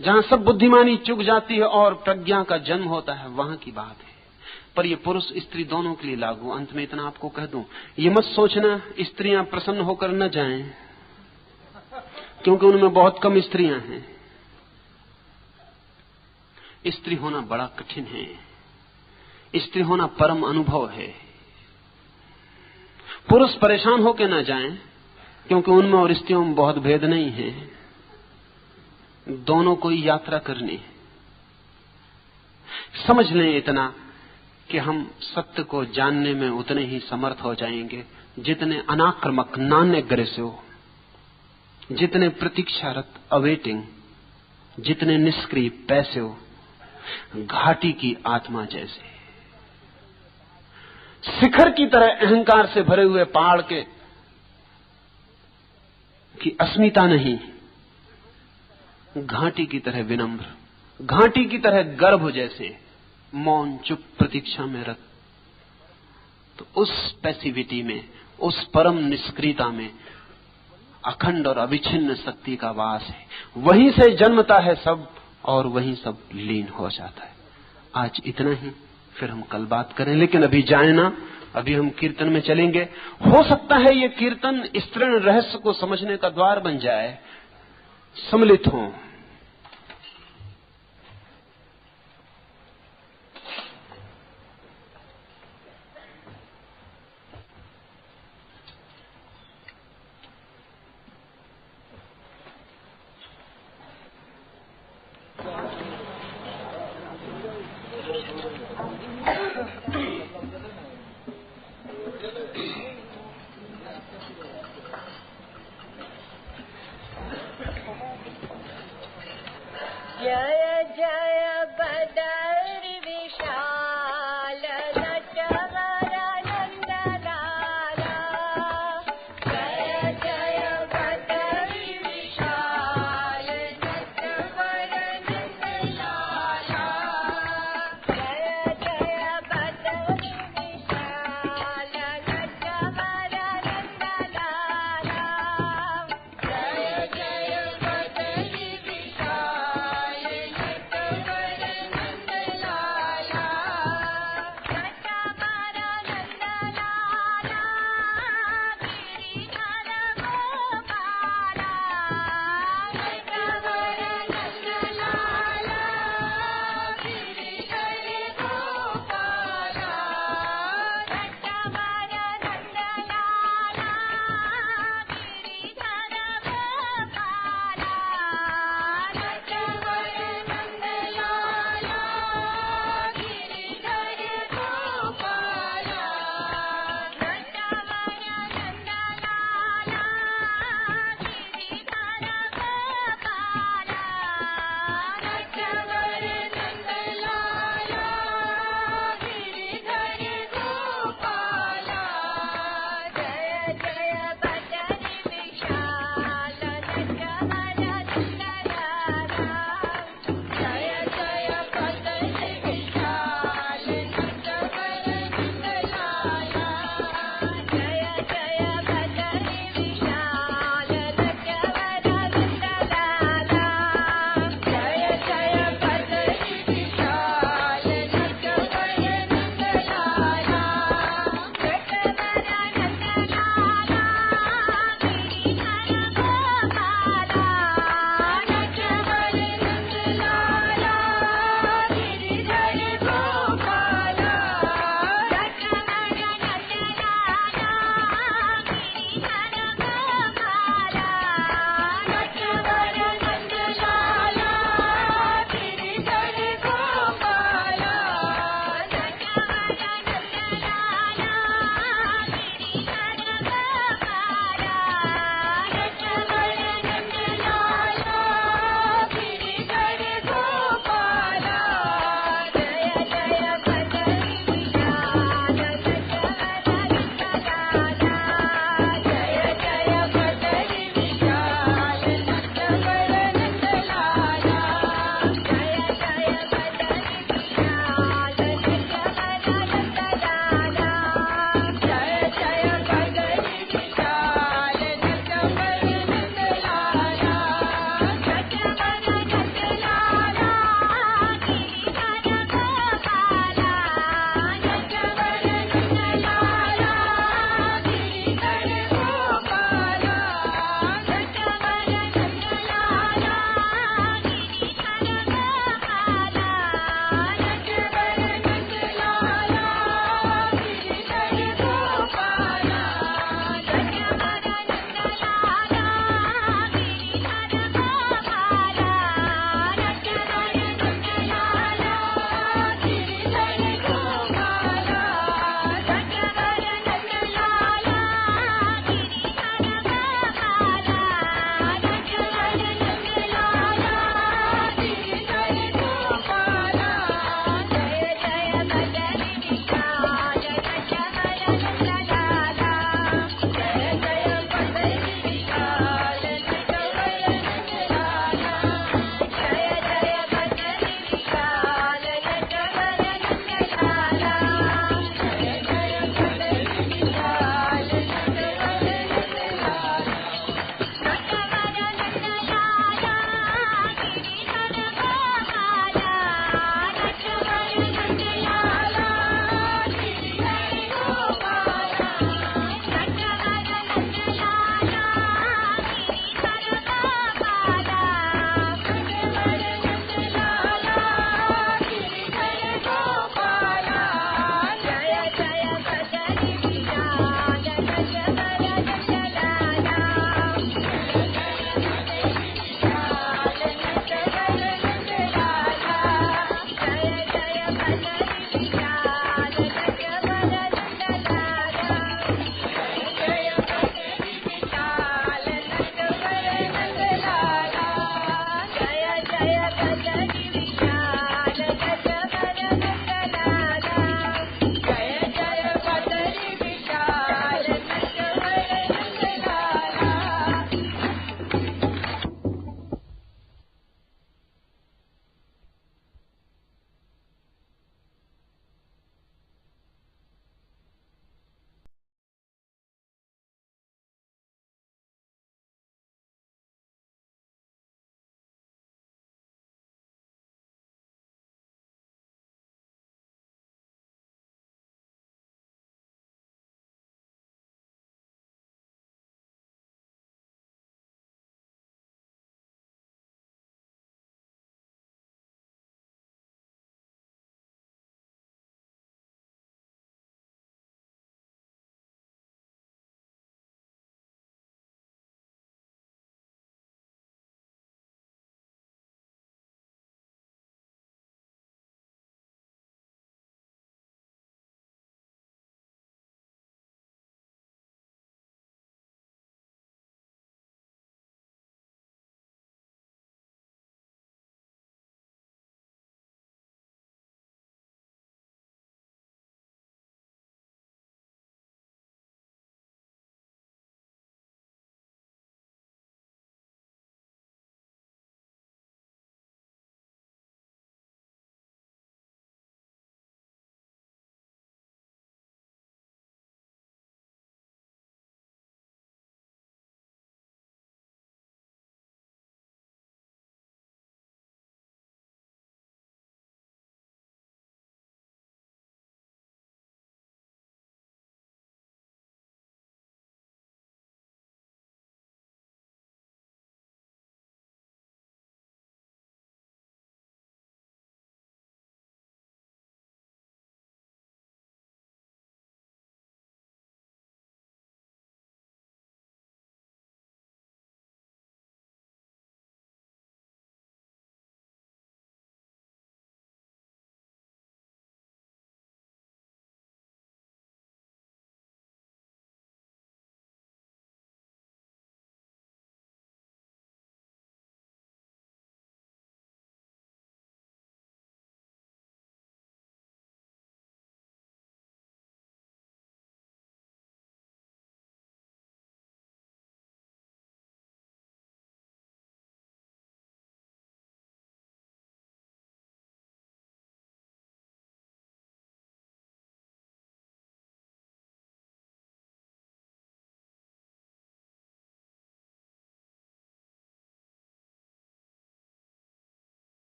जहां सब बुद्धिमानी चुक जाती है और प्रज्ञा का जन्म होता है, वहां की बात है। पर ये पुरुष स्त्री दोनों के लिए लागू। अंत में इतना आपको कह दूं, ये मत सोचना स्त्रियां प्रसन्न होकर न जाएं, क्योंकि उनमें बहुत कम स्त्रियां हैं। स्त्री होना बड़ा कठिन है, स्त्री होना परम अनुभव है। पुरुष परेशान होकर न जाएं, क्योंकि उनमें और स्त्रियों में बहुत भेद नहीं है, दोनों को यात्रा करनी है। समझ लें इतना कि हम सत्य को जानने में उतने ही समर्थ हो जाएंगे जितने अनाक्रामक, नॉन एग्रेसिव, जितने प्रतीक्षारत, अवेटिंग, जितने निष्क्रिय, पैसिव, घाटी की आत्मा जैसे। शिखर की तरह अहंकार से भरे हुए पहाड़ के की अस्मिता नहीं, घाटी की तरह विनम्र, घाटी की तरह गर्भ जैसे मौन, चुप, प्रतीक्षा में रत। तो उस पैसिविटी में, उस परम निष्क्रियता में अखंड और अविच्छिन्न शक्ति का वास है। वहीं से जन्मता है सब और वहीं सब लीन हो जाता है। आज इतना ही, फिर हम कल बात करें। लेकिन अभी जाए ना, अभी हम कीर्तन में चलेंगे। हो सकता है ये कीर्तन स्त्रीण रहस्य को समझने का द्वार बन जाए। सम्मिलित हों।